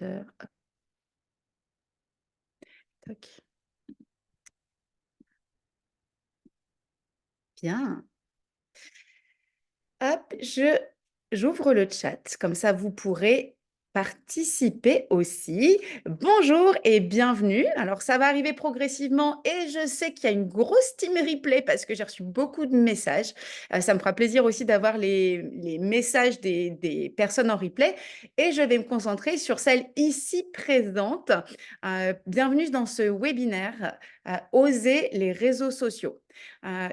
Hop, tac. Bien. Hop, j'ouvre le chat, comme ça vous pourrez participer aussi. Bonjour et bienvenue. Alors ça va arriver progressivement et je sais qu'il y a une grosse team replay parce que j'ai reçu beaucoup de messages. Ça me fera plaisir aussi d'avoir les messages des personnes en replay et je vais me concentrer sur celles ici présentes. Bienvenue dans ce webinaire Oser les réseaux sociaux.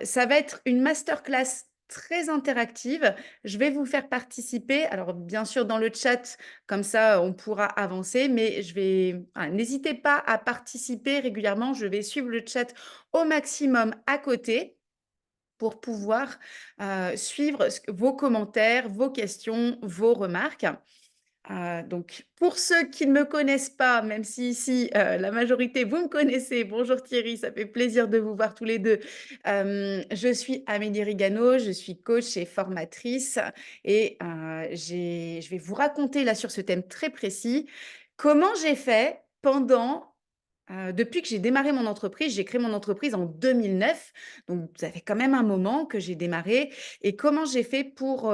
Ça va être une masterclass très interactive. Je vais vous faire participer. Alors, bien sûr, dans le chat, comme ça, on pourra avancer, mais n'hésitez pas à participer régulièrement. Je vais suivre le chat au maximum à côté pour pouvoir suivre vos commentaires, vos questions, vos remarques. Donc, pour ceux qui ne me connaissent pas, même si ici, la majorité, vous me connaissez. Bonjour Thierry, ça fait plaisir de vous voir tous les deux. Je suis Amélie Rigano, je suis coach et formatrice et je vais vous raconter là sur ce thème très précis comment j'ai fait depuis que j'ai démarré mon entreprise. J'ai créé mon entreprise en 2009, donc ça fait quand même un moment que j'ai démarré et comment j'ai fait pour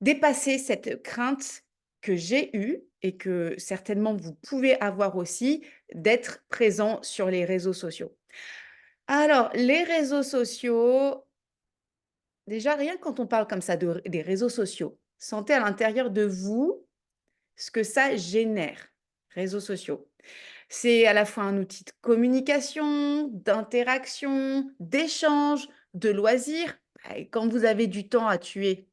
dépasser cette crainte que j'ai eue et que certainement vous pouvez avoir aussi d'être présent sur les réseaux sociaux. Alors, les réseaux sociaux, déjà rien que quand on parle comme ça des réseaux sociaux, sentez à l'intérieur de vous ce que ça génère, réseaux sociaux. C'est à la fois un outil de communication, d'interaction, d'échange, de loisirs. Et quand vous avez du temps à tuer,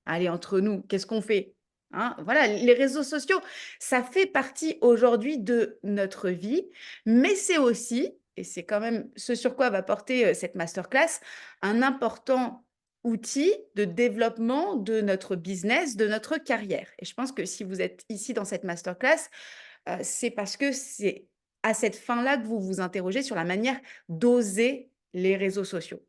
allez, entre nous, qu'est-ce qu'on fait? Hein, voilà, les réseaux sociaux, ça fait partie aujourd'hui de notre vie, mais c'est aussi, et c'est quand même ce sur quoi va porter cette masterclass, un important outil de développement de notre business, de notre carrière. Et je pense que si vous êtes ici dans cette masterclass, c'est parce que c'est à cette fin-là que vous vous interrogez sur la manière d'oser les réseaux sociaux.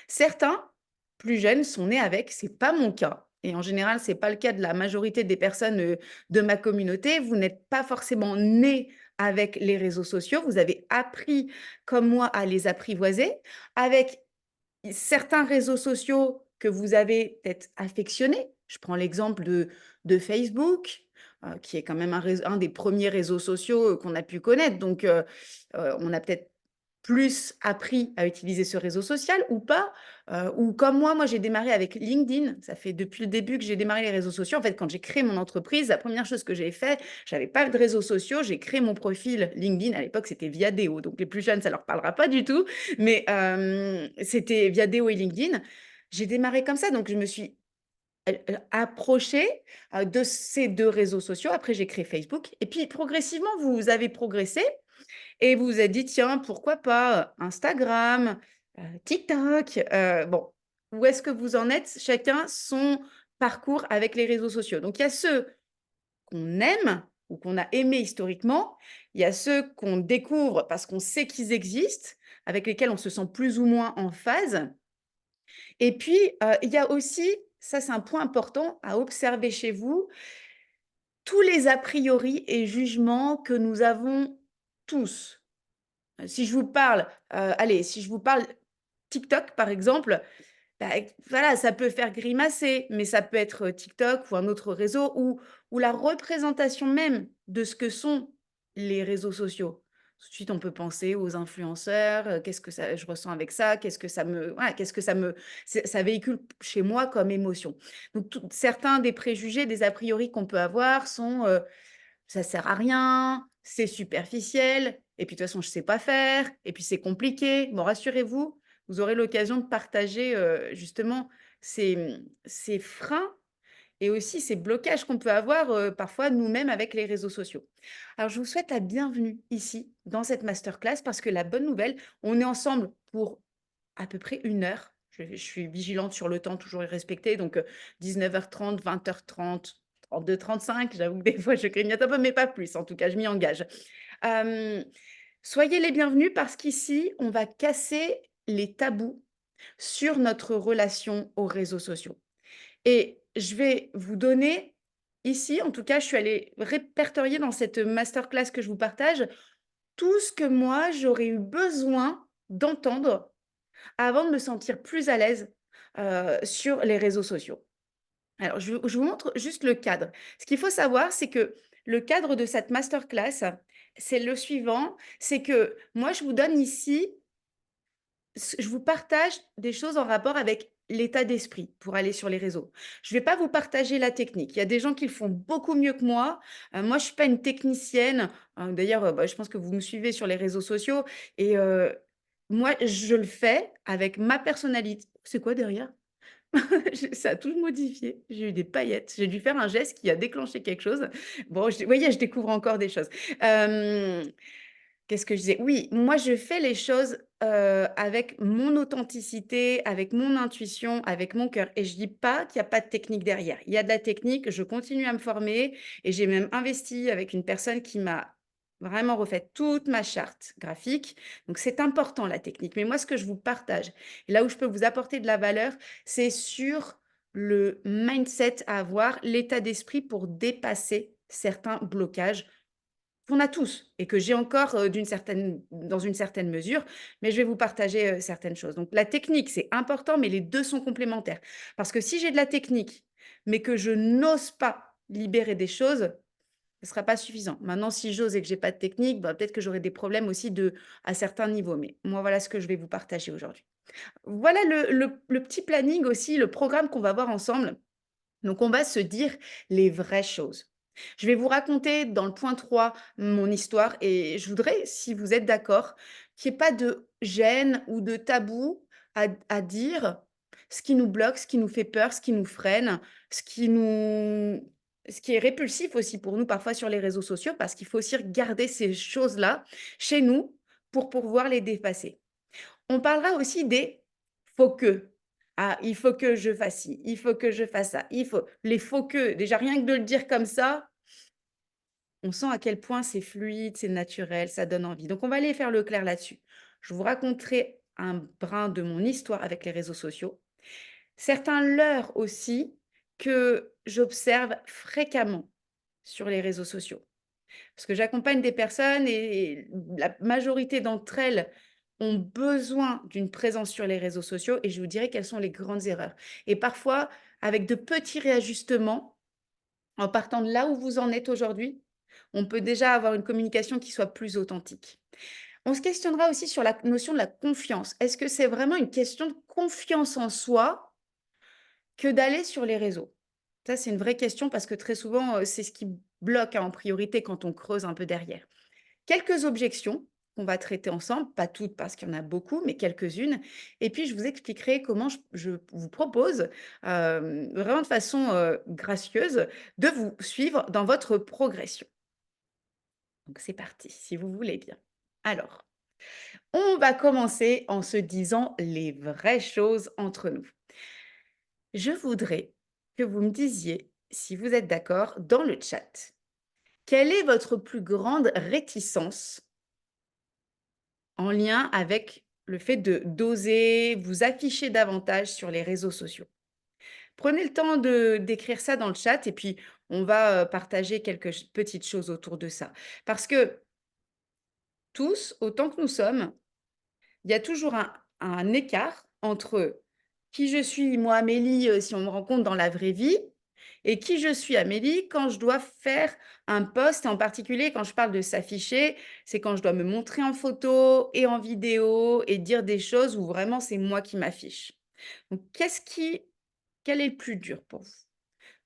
Certains, plus jeunes, sont nés avec, c'est pas mon cas. Et en général, c'est pas le cas de la majorité des personnes de ma communauté. Vous n'êtes pas forcément nés avec les réseaux sociaux. Vous avez appris, comme moi, à les apprivoiser avec certains réseaux sociaux que vous avez peut-être affectionnés. Je prends l'exemple de Facebook, qui est quand même un des premiers réseaux sociaux qu'on a pu connaître. Donc, on a peut-être plus appris à utiliser ce réseau social ou pas. Ou comme moi j'ai démarré avec LinkedIn. Ça fait depuis le début que j'ai démarré les réseaux sociaux. En fait, quand j'ai créé mon entreprise, la première chose que j'ai fait, j'avais pas de réseaux sociaux, j'ai créé mon profil LinkedIn. À l'époque, c'était Viadeo. Donc, les plus jeunes, ça leur parlera pas du tout. Mais c'était Viadeo et LinkedIn. J'ai démarré comme ça. Donc, je me suis approchée de ces deux réseaux sociaux. Après, j'ai créé Facebook. Et puis, progressivement, vous avez progressé. Et vous vous êtes dit: «Tiens, pourquoi pas, Instagram, TikTok?» Bon, où est-ce que vous en êtes? Chacun son parcours avec les réseaux sociaux. Donc il y a ceux qu'on aime ou qu'on a aimés historiquement, il y a ceux qu'on découvre parce qu'on sait qu'ils existent, avec lesquels on se sent plus ou moins en phase. Et puis, il y a aussi, ça c'est un point important à observer chez vous, tous les a priori et jugements que nous avons tous. Si je vous parle, allez, si je vous parle TikTok, par exemple, bah, voilà, ça peut faire grimacer, mais ça peut être, TikTok ou un autre réseau ou la représentation même de ce que sont les réseaux sociaux. Tout de suite, on peut penser aux influenceurs, qu'est-ce que ça je ressens avec ça? Qu'est-ce que ça me voilà, qu'est-ce que ça véhicule chez moi comme émotion? Donc certains des préjugés, des a priori qu'on peut avoir sont, ça sert à rien, c'est superficiel et puis de toute façon je sais pas faire et puis c'est compliqué. Bon rassurez-vous, vous aurez l'occasion de partager, justement ces freins et aussi ces blocages qu'on peut avoir, parfois nous-mêmes avec les réseaux sociaux. Alors je vous souhaite la bienvenue ici dans cette masterclass parce que la bonne nouvelle, on est ensemble pour à peu près 1 heure. Je suis vigilante sur le temps, toujours respecté, donc 19h30, 20h30, 32-35. J'avoue que des fois, je grignote un peu, mais pas plus. En tout cas, je m'y engage. Hem, Soyez les bienvenus parce qu'ici, on va casser les tabous sur notre relation aux réseaux sociaux et je vais vous donner ici, en tout cas, je suis allée répertorier dans cette masterclass que je vous partage tout ce que moi, j'aurais eu besoin d'entendre avant de me sentir plus à l'aise, sur les réseaux sociaux. Alors je vous montre juste le cadre. Ce qu'il faut savoir, c'est que le cadre de cette masterclass, c'est le suivant, c'est que moi, je vous donne ici je vous partage des choses en rapport avec l'état d'esprit pour aller sur les réseaux. Je ne vais pas vous partager la technique. Il y a des gens qui le font beaucoup mieux que moi. Moi, je suis pas une technicienne. D'ailleurs, bah, je pense que vous me suivez sur les réseaux sociaux et moi, je le fais avec ma personnalité. C'est quoi derrière? Ça a tout modifié. J'ai eu des paillettes. J'ai dû faire un geste qui a déclenché quelque chose. Bon, vous voyez, je découvre encore des choses. Qu'est-ce que je disais? Oui, moi je fais les choses, avec mon authenticité, avec mon intuition, avec mon cœur et je dis pas qu'il y a pas de technique derrière. Il y a de la technique, je continue à me former et j'ai même investi avec une personne qui m'a vraiment refait toute ma charte graphique. Donc c'est important la technique. Mais moi ce que je vous partage et là où je peux vous apporter de la valeur, c'est sur le mindset à avoir, l'état d'esprit pour dépasser certains blocages qu'on a tous et que j'ai encore, dans une certaine mesure, mais je vais vous partager, certaines choses. Donc la technique, c'est important, mais les 2 sont complémentaires. Parce que si j'ai de la technique, mais que je n'ose pas libérer des choses, ce ne sera pas suffisant. Maintenant, si j'ose et que j'ai pas de technique, bah, peut-être que j'aurai des problèmes aussi à certains niveaux, mais moi, voilà ce que je vais vous partager aujourd'hui. Voilà le petit planning aussi, le programme qu'on va voir ensemble. Donc, on va se dire les vraies choses. Je vais vous raconter dans le point 3 mon histoire et je voudrais, si vous êtes d'accord, qu'il n'y ait pas de gêne ou de tabou à dire ce qui nous bloque, ce qui nous fait peur, ce qui nous freine, ce qui nous ce qui est répulsif aussi pour nous parfois sur les réseaux sociaux parce qu'il faut aussi garder ces choses-là chez nous pour pouvoir les dépasser. On parlera aussi des «faut que». Ah, il faut que je fasse ci, il faut que je fasse ça, il faut les «faut que», déjà rien que de le dire comme ça, on sent à quel point c'est fluide, c'est naturel, ça donne envie. Donc on va aller faire le clair là-dessus. Je vous raconterai un brin de mon histoire avec les réseaux sociaux, certains leurres aussi que j'observe fréquemment sur les réseaux sociaux. Parce que j'accompagne des personnes et la majorité d'entre elles ont besoin d'une présence sur les réseaux sociaux et je vous dirai quelles sont les grandes erreurs. Et parfois, avec de petits réajustements, en partant de là où vous en êtes aujourd'hui, on peut déjà avoir une communication qui soit plus authentique. On se questionnera aussi sur la notion de la confiance. Est-ce que c'est vraiment une question de confiance en soi que d'aller sur les réseaux? Ça, c'est une vraie question parce que très souvent, c'est ce qui bloque, hein, en priorité quand on creuse un peu derrière. Quelques objections qu'on va traiter ensemble, pas toutes parce qu'il y en a beaucoup, mais quelques-unes. Et puis, je vous expliquerai comment je vous propose, vraiment de façon gracieuse, de vous suivre dans votre progression. Donc, c'est parti, si vous voulez bien. Alors, on va commencer en se disant les vraies choses entre nous. Je voudrais que vous me disiez, si vous êtes d'accord, dans le chat, quelle est votre plus grande réticence en lien avec le fait de d'oser vous afficher davantage sur les réseaux sociaux. Prenez le temps d'écrire ça dans le chat et puis on va, partager quelques petites choses autour de ça. Parce que tous, autant que nous sommes, il y a toujours un écart entre qui je suis, moi, Amélie, si on me rencontre dans la vraie vie et qui je suis, Amélie, quand je dois faire un post, en particulier quand je parle de s'afficher, c'est quand je dois me montrer en photo et en vidéo et dire des choses où vraiment c'est moi qui m'affiche. Donc quel est le plus dur pour vous?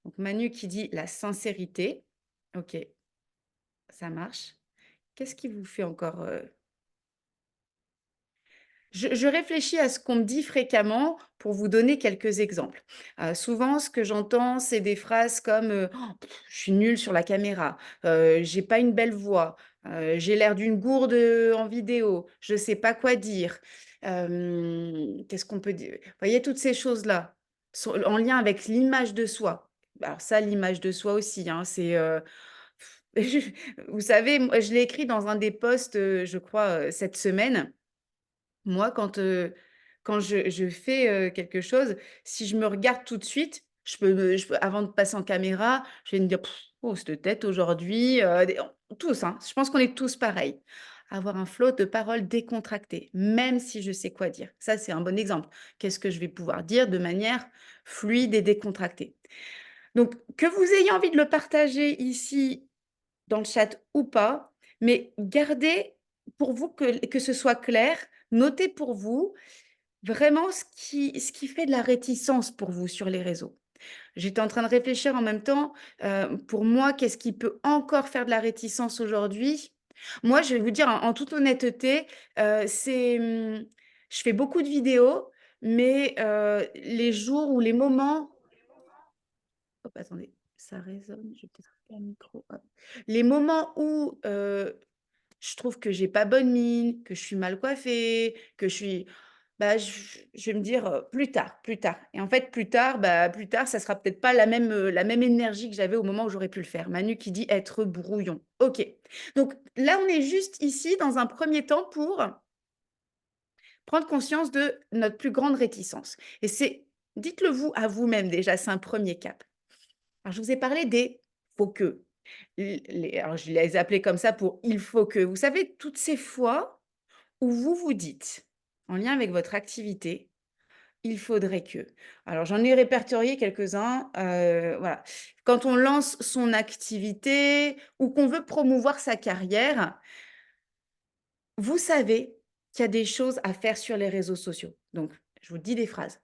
Donc Manu qui dit la sincérité. OK, ça marche. Qu'est-ce qui vous fait encore, je réfléchis à ce qu'on me dit fréquemment pour vous donner quelques exemples. Souvent, ce que j'entends, c'est des phrases comme, «Oh, je suis nulle sur la caméra», «J'ai pas une belle voix», «J'ai l'air d'une gourde, en vidéo», «Je sais pas quoi dire». Qu'est-ce qu'on peut dire? Vous voyez toutes ces choses-là, en lien avec l'image de soi. Alors ça, l'image de soi aussi, hein, c'est, vous savez, moi, je l'ai écrit dans un des posts, je crois, cette semaine. Moi, quand je fais, quelque chose, si je me regarde tout de suite, Avant de passer en caméra, je vais me dire: «Pff, oh cette tête aujourd'hui», tous, hein, je pense qu'on est tous pareils. Avoir un flot de paroles décontracté, même si je sais quoi dire. Ça, c'est un bon exemple. Qu'est-ce que je vais pouvoir dire de manière fluide et décontractée? Donc que vous ayez envie de le partager ici dans le chat ou pas, mais gardez pour vous que ce soit clair, notez pour vous vraiment ce qui fait de la réticence pour vous sur les réseaux. J'étais en train de réfléchir en même temps, pour moi, qu'est-ce qui peut encore faire de la réticence aujourd'hui? Moi, je vais vous dire en toute honnêteté, je fais beaucoup de vidéos, mais les jours ou les moments hop, attendez, ça résonne, je vais peut-être couper le micro, hop. Les moments où, je trouve que j'ai pas bonne mine, que je suis mal coiffée, que je suis bah, je vais me dire, plus tard, plus tard et en fait, plus tard, bah, plus tard, ça sera peut-être pas la même énergie que j'avais au moment où j'aurais pu le faire. Manu qui dit: «Être brouillon». OK. Donc là, on est juste ici dans un premier temps pour prendre conscience de notre plus grande réticence et c'est dites-le vous à vous-même déjà, c'est un premier cap. Alors je vous ai parlé des «faut que». Alors je les ai appelés comme ça pour «il faut que». Vous savez, toutes ces fois où vous vous dites, en lien avec votre activité: «Il faudrait que». Alors j'en ai répertorié quelques-uns, voilà. Quand on lance son activité ou qu'on veut promouvoir sa carrière, vous savez qu'il y a des choses à faire sur les réseaux sociaux. Donc je vous dis des phrases.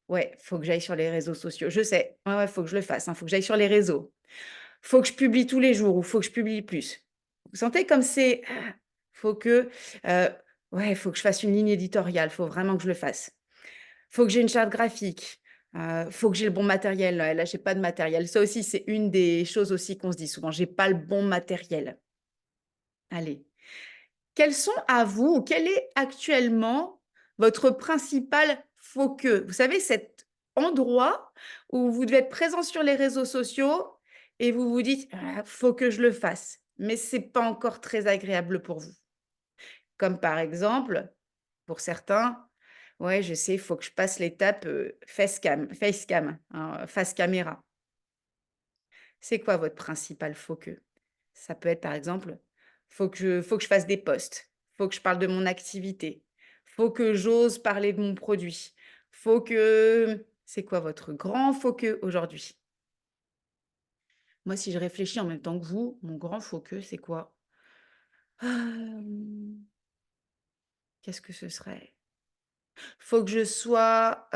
«Ouais, faut que j'aille sur les réseaux sociaux». Je sais, ouais, ouais, faut que je le fasse, hein, faut que j'aille sur les réseaux. Faut que je publie tous les jours ou faut que je publie plus. Vous sentez comme c'est faut que, heu, ouais, faut que je fasse une ligne éditoriale, faut vraiment que je le fasse. Faut que j'ai une charte graphique, faut que j'ai le bon matériel. Ouais, là, j'ai pas de matériel. Ça aussi, c'est une des choses aussi qu'on se dit souvent: «J'ai pas le bon matériel». Allez, quels sont à vous ou quel est actuellement votre principal «faut que»? Vous savez, cet endroit où vous devez être présent sur les réseaux sociaux et vous vous dites: «Ah, faut que je le fasse», mais c'est pas encore très agréable pour vous. Comme par exemple, pour certains, ouais, je sais, il faut que je passe l'étape, facecam, hein, face caméra. C'est quoi votre principal «faut que»? Ça peut être par exemple, faut que je fasse des posts, faut que je parle de mon activité, faut que j'ose parler de mon produit, faut que c'est quoi votre grand «faut que» aujourd'hui? Moi, si je réfléchis en même temps que vous, mon grand «faut que» c'est quoi? Hem, qu'est-ce que ce serait? Faut que je sois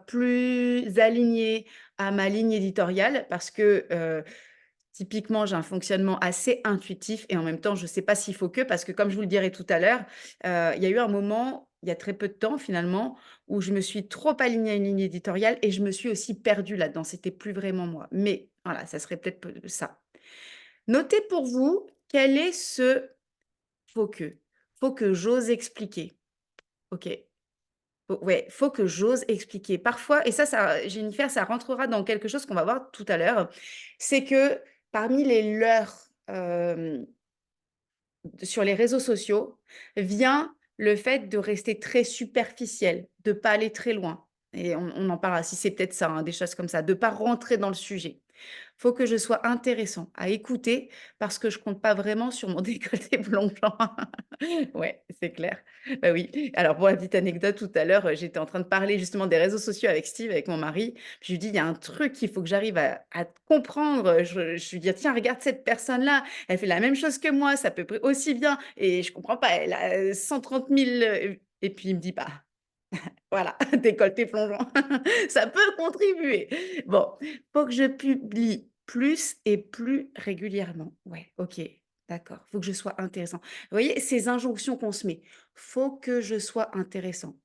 plus alignée à ma ligne éditoriale parce que, typiquement, j'ai un fonctionnement assez intuitif et en même temps, je ne sais pas s'il faut que parce que comme je vous le dirai tout à l'heure, il y a eu un moment, il y a très peu de temps finalement, où je me suis trop alignée à une ligne éditoriale et je me suis aussi perdue là-dedans. C'était plus vraiment moi. Mais voilà, ça serait peut-être ça. Notez pour vous quel est ce faut que. Faut que j'ose expliquer. OK. Ouais, faut que j'ose expliquer. Parfois et ça Jennifer, ça rentrera dans quelque chose qu'on va voir tout à l'heure, c'est que parmi les leurs, sur les réseaux sociaux, vient le fait de rester très superficiel, de pas aller très loin et on en parlera si c'est peut-être ça, hein, des choses comme ça, de pas rentrer dans le sujet. Faut que je sois intéressant à écouter parce que je compte pas vraiment sur mon décolleté plongeant. Ouais, c'est clair. Bah, oui. Alors pour la petite anecdote, tout à l'heure, j'étais en train de parler justement des réseaux sociaux avec Steve, avec mon mari. Puis je lui dis: «Il y a un truc qu'il faut que j'arrive à comprendre». Je lui dis: «Tiens, regarde cette personne-là, elle fait la même chose que moi, ça peut près aussi bien et je comprends pas, elle a, 130 000, et puis il me dit: «Bah, voilà, décolleté plongeant, ça peut contribuer». Bon, faut que je publie plus et plus régulièrement. Ouais, OK, d'accord. Faut que je sois intéressant. Vous voyez, ces injonctions qu'on se met. Faut que je sois intéressant.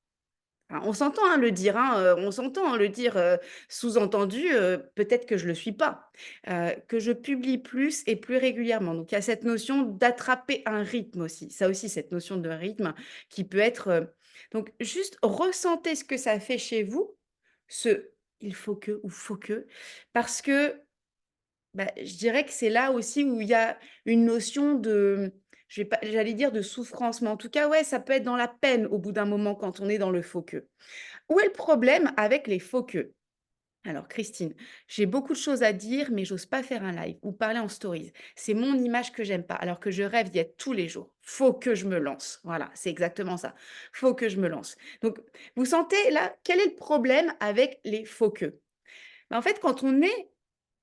Ah, on s'entend, hein, le dire, hein, on s'entend, hein, le dire, sous-entendu, peut-être que je le suis pas. Que je publie plus et plus régulièrement. Donc il y a cette notion d'attraper un rythme aussi. Ça aussi, cette notion de rythme qui peut être, donc juste ressentez ce que ça fait chez vous, ce «il faut que» ou «faut que», parce que bah, je dirais que c'est là aussi où il y a une notion de, je vais pas j'allais dire de souffrance, mais en tout cas, ouais, ça peut être dans la peine au bout d'un moment quand on est dans le «faut que». Où est le problème avec les «faut que»? Alors, Christine, j'ai beaucoup de choses à dire, mais j'ose pas faire un live ou parler en stories. C'est mon image que j'aime pas, alors que je rêve d'y être tous les jours. Faut que je me lance. Voilà, c'est exactement ça. Faut que je me lance. Donc, vous sentez là, quel est le problème avec les faux que? En fait, quand on est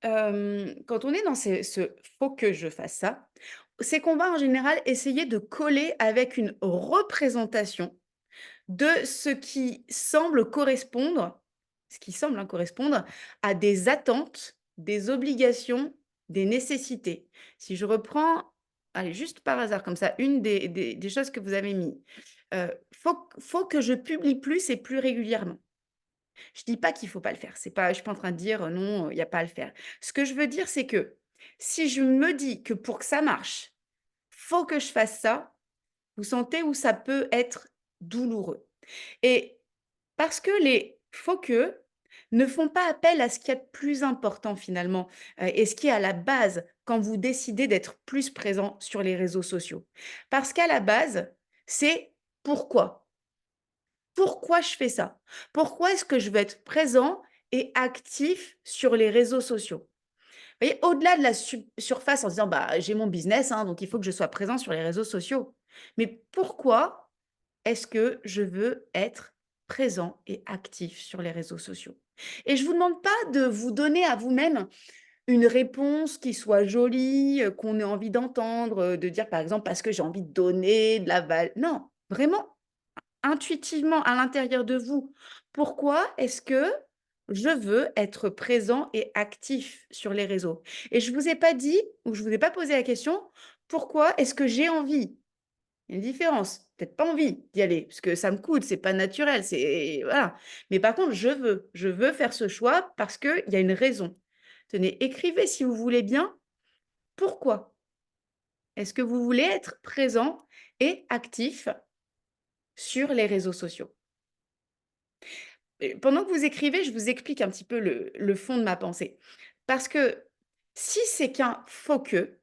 dans ce faut que je fasse ça, c'est qu'on va en général essayer de coller avec une représentation de ce qui semble, hein, correspondre à des attentes, des obligations, des nécessités. Si je reprends, allez, juste par hasard comme ça, une des choses que vous avez mis, faut que je publie plus et plus régulièrement. Je dis pas qu'il faut pas le faire, c'est pas je suis pas en train de dire: «Non, il y a pas à le faire». Ce que je veux dire, c'est que si je me dis que pour que ça marche, faut que je fasse ça, vous sentez où ça peut être douloureux et parce que les faux que ne font pas appel à ce qu'il y a de plus important finalement, et ce qui est à la base quand vous décidez d'être plus présent sur les réseaux sociaux. Parce qu'à la base, c'est pourquoi? Pourquoi je fais ça? Pourquoi est-ce que je veux être présent et actif sur les réseaux sociaux? Vous voyez, au-delà de la surface en se disant: «Bah, j'ai mon business, hein, donc il faut que je sois présent sur les réseaux sociaux». Mais pourquoi est-ce que je veux être présent et actif sur les réseaux sociaux? Et je vous demande pas de vous donner à vous-même une réponse qui soit jolie, qu'on ait envie d'entendre, de dire par exemple: «Parce que j'ai envie de donner de la val» non, vraiment intuitivement à l'intérieur de vous. Pourquoi est-ce que je veux être présent et actif sur les réseaux? Et je vous ai pas dit ou je vous ai pas posé la question: «Pourquoi est-ce que j'ai envie?» Il y a une différence. Peut-être pas envie d'y aller, parce que ça me coûte, c'est pas naturel, c'est voilà. Mais par contre, je veux faire ce choix parce qu'il y a une raison. Tenez, écrivez si vous voulez bien, pourquoi est-ce que vous voulez être présent et actif sur les réseaux sociaux? Et pendant que vous écrivez, je vous explique un petit peu le fond de ma pensée. Parce que si c'est qu'un faux que,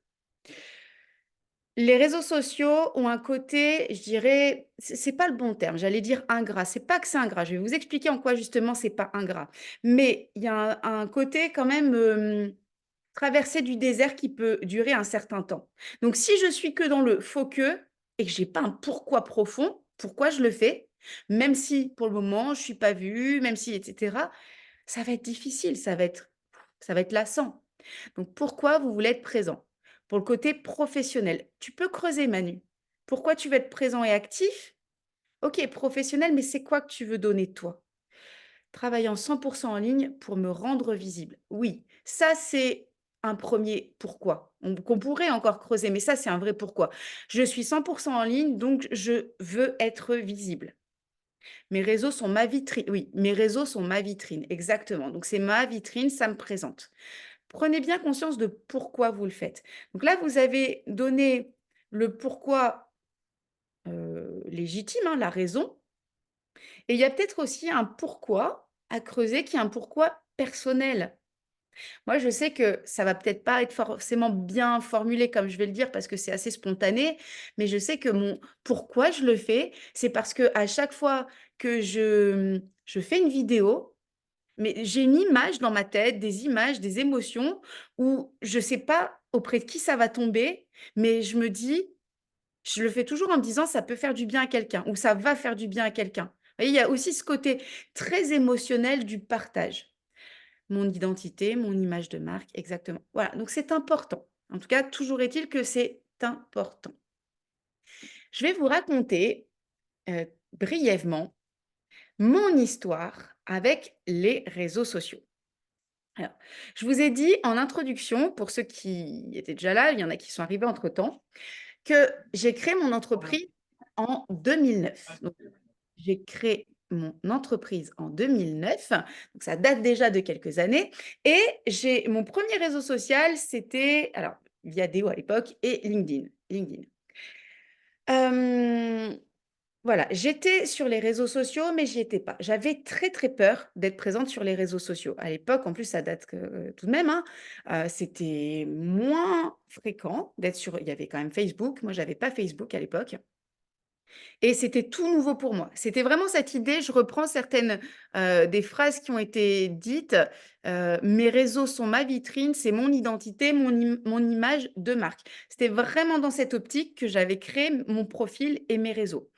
les réseaux sociaux ont un côté, je dirais, c'est pas le bon terme, j'allais dire ingrat. C'est pas que c'est ingrat, je vais vous expliquer en quoi justement c'est pas ingrat. Mais il y a un côté quand même, traversée du désert qui peut durer un certain temps. Donc si je suis que dans le «faut que» et que j'ai pas un pourquoi profond, pourquoi je le fais, même si pour le moment je suis pas vue, même si et cetera, ça va être difficile, ça va être lassant. Donc pourquoi vous voulez être présent? Pour le côté professionnel. Tu peux creuser Manu. Pourquoi tu veux être présent et actif? OK, professionnel, mais c'est quoi que tu veux donner toi? Travaillant 100% en ligne pour me rendre visible. Oui, ça c'est un premier pourquoi, qu'on pourrait encore creuser, mais ça c'est un vrai pourquoi. Je suis 100% en ligne, donc je veux être visible. Mes réseaux sont ma vitrine. Oui, mes réseaux sont ma vitrine, exactement. Donc c'est ma vitrine, ça me présente. Prenez bien conscience de pourquoi vous le faites. Donc là, vous avez donné le pourquoi légitime, hein, la raison. Et il y a peut-être aussi un pourquoi à creuser qui est un pourquoi personnel. Moi, je sais que ça va peut-être pas être forcément bien formulé comme je vais le dire parce que c'est assez spontané, mais je sais que mon pourquoi je le fais, c'est parce que à chaque fois que je fais une vidéo, mais j'ai une image dans ma tête, des images, des émotions où je sais pas auprès de qui ça va tomber, mais je me dis je le fais toujours en me disant: «Ça peut faire du bien à quelqu'un» ou «Ça va faire du bien à quelqu'un». Vous voyez, il y a aussi ce côté très émotionnel du partage. Mon identité, mon image de marque, exactement. Voilà, donc c'est important. En tout cas, toujours est-il que c'est important. Je vais vous raconter, brièvement mon histoire avec les réseaux sociaux. Alors, je vous ai dit en introduction, pour ceux qui étaient déjà là, il y en a qui sont arrivés entre-temps, que j'ai créé mon entreprise en 2009. Donc, j'ai créé mon entreprise en 2009, donc ça date déjà de quelques années et j'ai mon premier réseau social, c'était alors Viadeo à l'époque et LinkedIn. Hem Voilà, j'étais sur les réseaux sociaux, mais j'y étais pas. J'avais très, très peur d'être présente sur les réseaux sociaux. À l'époque, en plus, ça date que, tout de même, hein, c'était moins fréquent d'être sur il y avait quand même Facebook. Moi, j'avais pas Facebook à l'époque Et c'était tout nouveau pour moi. C'était vraiment cette idée, je reprends certaines, des phrases qui ont été dites, «Mes réseaux sont ma vitrine, c'est mon identité, mon image de marque». C'était vraiment dans cette optique que j'avais créé mon profil et mes réseaux.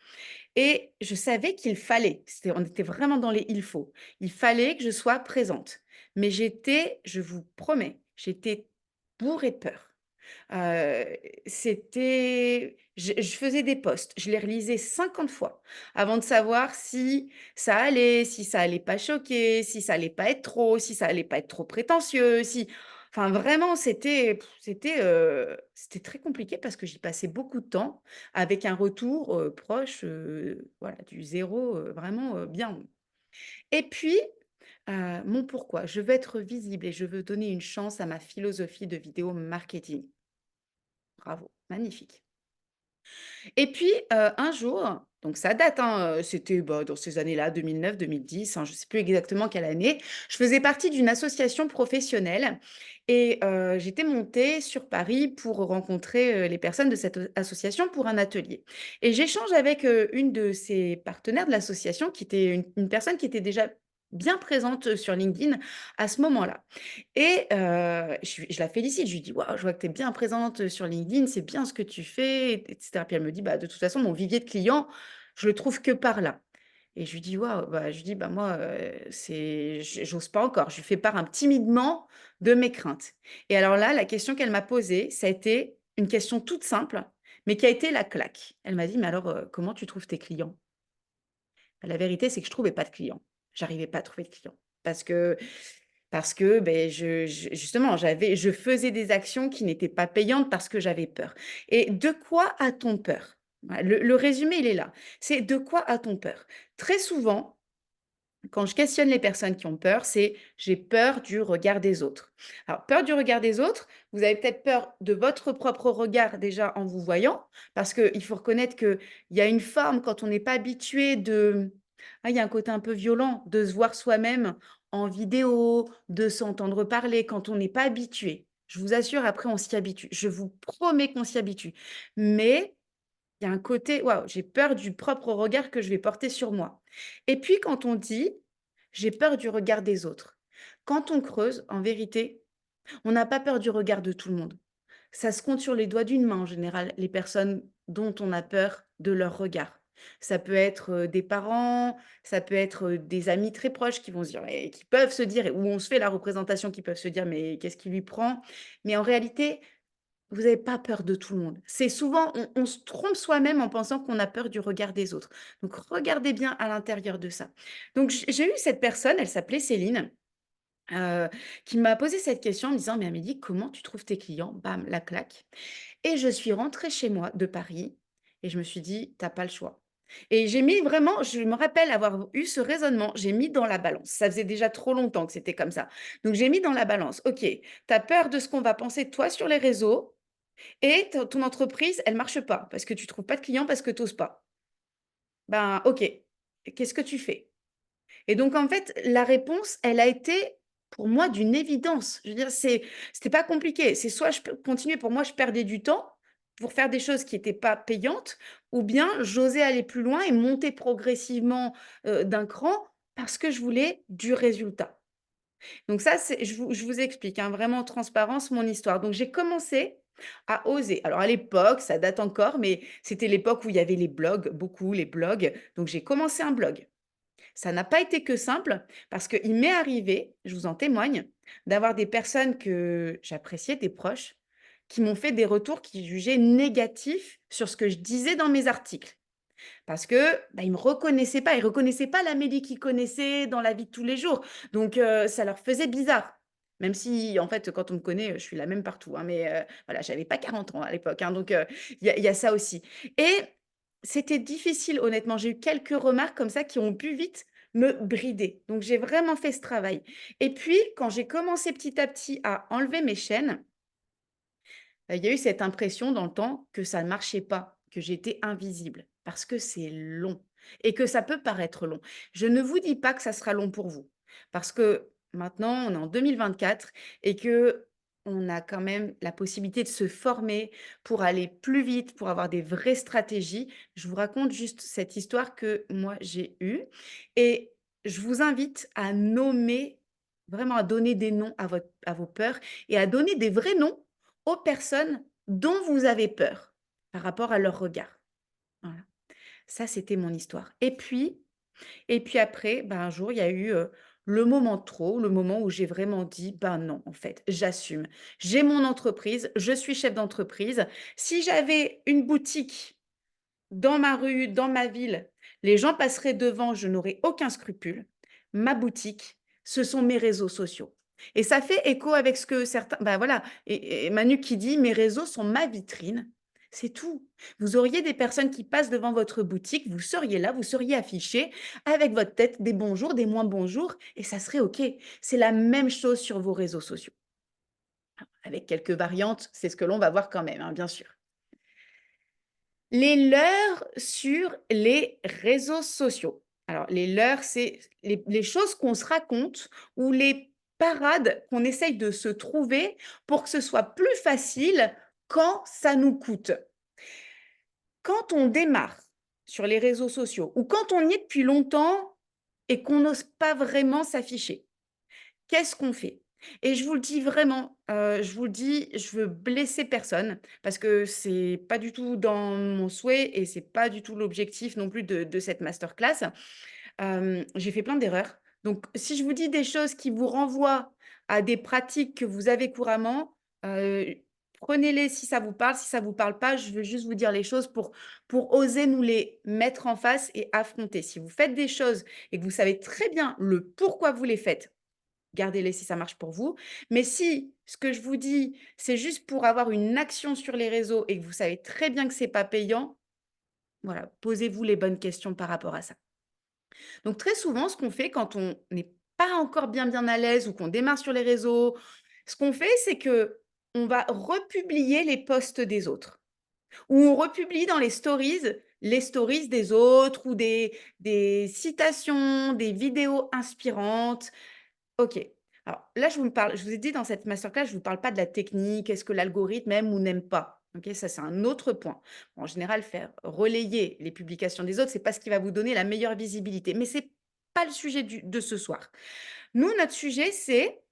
Et je savais qu'il fallait, on était vraiment dans les «il faut». Il fallait que je sois présente. Mais j'étais, je vous promets, j'étais bourrée de peur. Heu, je faisais des posts, je les relisais 50 fois avant de savoir si ça allait, si ça allait pas choquer, si ça allait pas être trop, si ça allait pas être trop prétentieux, si enfin vraiment c'était très compliqué parce que j'y passais beaucoup de temps avec un retour, proche, voilà du zéro, vraiment, bien. Et puis, mon pourquoi, je veux être visible et je veux donner une chance à ma philosophie de vidéo marketing. Bravo, magnifique. Et puis, un jour, donc ça date, hein, c'était, bah, dans ces années-là, 2009-2010, hein, je ne sais plus exactement quelle année. Je faisais partie d'une association professionnelle et j'étais montée sur Paris pour rencontrer, les personnes de cette association pour un atelier. Et j'échange avec, une de ses partenaires de l'association qui était une personne qui était déjà bien présente, sur LinkedIn à ce moment-là. Et je la félicite, je lui dis: «Waouh, je vois que tu es bien présente, sur LinkedIn, c'est bien ce que tu fais et cetera». Puis elle me dit: «Bah, de toute façon, mon vivier de clients, je le trouve que par là». Et je lui dis: «Waouh», bah, je lui dis: «Bah, moi, j'ose pas encore». Je lui fais part, timidement de mes craintes. Et alors là, la question qu'elle m'a posée, ça a été une question toute simple, mais qui a été la claque. Elle m'a dit: «Mais alors, comment tu trouves tes clients?» Bah, la vérité, c'est que je trouvais pas de clients. J'arrivais pas à trouver de clients parce que beh, justement, je faisais des actions qui n'étaient pas payantes parce que j'avais peur. Et de quoi a-t-on peur? Voilà, le résumé, il est là. C'est de quoi a-t-on peur? Très souvent, quand je questionne les personnes qui ont peur, c'est: «J'ai peur du regard des autres». Alors, peur du regard des autres, vous avez peut-être peur de votre propre regard déjà en vous voyant, parce qu'il faut reconnaître qu'il y a une forme quand on n'est pas habitué il y a un côté un peu violent de se voir soi-même en vidéo, de s'entendre parler quand on n'est pas habitué. Je vous assure, après on s'y habitue. Je vous promets qu'on s'y habitue. Mais il y a un côté: «Waouh, j'ai peur du propre regard que je vais porter sur moi». Et puis quand on dit: «J'ai peur du regard des autres», quand on creuse, en vérité, on n'a pas peur du regard de tout le monde. Ça se compte sur les doigts d'une main en général, les personnes dont on a peur de leur regard. Ça peut être, des parents, ça peut être, des amis très proches qui vont se dire et qui peuvent se dire ou on se fait la représentation, qui peuvent se dire: «Mais qu'est-ce qui lui prend?» Mais en réalité, vous avez pas peur de tout le monde. C'est souvent on se trompe soi-même en pensant qu'on a peur du regard des autres. Donc regardez bien à l'intérieur de ça. Donc j'ai eu cette personne, elle s'appelait Céline, heu, qui m'a posé cette question en me disant: «Mais Amélie, comment tu trouves tes clients?» Bam, la claque. Et je suis rentrée chez moi de Paris et je me suis dit: «Tu as pas le choix». Et j'ai mis vraiment je me rappelle avoir eu ce raisonnement, j'ai mis dans la balance. Ça faisait déjà trop longtemps que c'était comme ça. Donc j'ai mis dans la balance: «OK, tu as peur de ce qu'on va penser de toi sur les réseaux, et ton entreprise, elle marche pas parce que tu trouves pas de clients parce que tu oses pas. Ben, OK, qu'est-ce que tu fais? Et donc en fait, la réponse, elle a été pour moi d'une évidence. Je veux dire, c'était pas compliqué. C'est soit je continuais, pour moi, je perdais du temps pour faire des choses qui étaient pas payantes, ou bien j'osais aller plus loin et monter progressivement, d'un cran parce que je voulais du résultat. Donc ça, c'est je vous explique, hein, vraiment en transparence mon histoire. Donc j'ai commencé à oser. Alors à l'époque, ça date encore, mais c'était l'époque où il y avait les blogs, beaucoup les blogs. Donc j'ai commencé un blog. Ça n'a pas été que simple parce qu'il m'est arrivé, je vous en témoigne, d'avoir des personnes que j'appréciais, des proches, qui m'ont fait des retours qui jugeaient négatifs sur ce que je disais dans mes articles. Parce que, bah, ils me reconnaissaient pas, ils reconnaissaient pas l'Amélie qu'ils connaissaient dans la vie de tous les jours. Donc ça leur faisait bizarre. Même si, en fait, quand on me connaît, je suis la même partout, hein, mais voilà, j'avais pas 40 ans à l'époque, hein, donc il y a ça aussi. Et c'était difficile, honnêtement. J'ai eu quelques remarques comme ça qui ont pu vite me brider. Donc j'ai vraiment fait ce travail. Et puis, quand j'ai commencé petit à petit à enlever mes chaînes, il y a eu cette impression dans le temps que ça ne marchait pas, que j'étais invisible, parce que c'est long et que ça peut paraître long. Je ne vous dis pas que ça sera long pour vous, parce que maintenant on est en 2024 et que on a quand même la possibilité de se former pour aller plus vite, pour avoir des vraies stratégies. Je vous raconte juste cette histoire que moi j'ai eue et je vous invite à nommer, vraiment à donner des noms à vos peurs et à donner des vrais noms aux personnes dont vous avez peur par rapport à leur regard. Voilà, ça c'était mon histoire. Et puis après, ben, un jour, il y a eu, le moment de trop, le moment où j'ai vraiment dit: «Ben non, en fait, j'assume. J'ai mon entreprise, je suis chef d'entreprise. Si j'avais une boutique dans ma rue, dans ma ville, les gens passeraient devant, je n'aurais aucun scrupule. Ma boutique, ce sont mes réseaux sociaux». Et ça fait écho avec ce que certains bah, voilà et Manu qui dit: «Mes réseaux sont ma vitrine». C'est tout. Vous auriez des personnes qui passent devant votre boutique, vous seriez là, vous seriez affiché avec votre tête, des bonjours, des moins bonjours et ça serait OK. C'est la même chose sur vos réseaux sociaux. Avec quelques variantes, c'est ce que l'on va voir quand même, hein, bien sûr. Les leurs sur les réseaux sociaux. Alors, les leurs, c'est les choses qu'on se raconte ou les parades qu'on essaye de se trouver pour que ce soit plus facile quand ça nous coûte. Quand on démarre sur les réseaux sociaux ou quand on y est depuis longtemps et qu'on n'ose pas vraiment s'afficher, qu'est-ce qu'on fait? Et je vous le dis vraiment, je vous le dis, je veux blesser personne parce que c'est pas du tout dans mon souhait et c'est pas du tout l'objectif non plus de cette masterclass. J'ai fait plein d'erreurs. Donc si je vous dis des choses qui vous renvoient à des pratiques que vous avez couramment, heu, prenez-les si ça vous parle. Si ça vous parle pas, je veux juste vous dire les choses pour oser nous les mettre en face et affronter. Si vous faites des choses et que vous savez très bien le pourquoi vous les faites, gardez-les si ça marche pour vous. Mais si ce que je vous dis, c'est juste pour avoir une action sur les réseaux et que vous savez très bien que c'est pas payant, voilà, posez-vous les bonnes questions par rapport à ça. Donc très souvent, ce qu'on fait quand on n'est pas encore bien à l'aise ou qu'on démarre sur les réseaux, ce qu'on fait, c'est que on va republier les posts des autres ou on republie dans les stories des autres ou des citations, des vidéos inspirantes. OK. Alors là, je vous ai dit dans cette masterclass, je ne vous parle pas de la technique, est-ce que l'algorithme aime ou n'aime pas? OK, ça, c'est un autre point. En général, faire relayer les publications des autres, c'est pas ce qui va vous donner la meilleure visibilité, mais c'est pas le sujet de ce soir. Nous, notre sujet, c'est: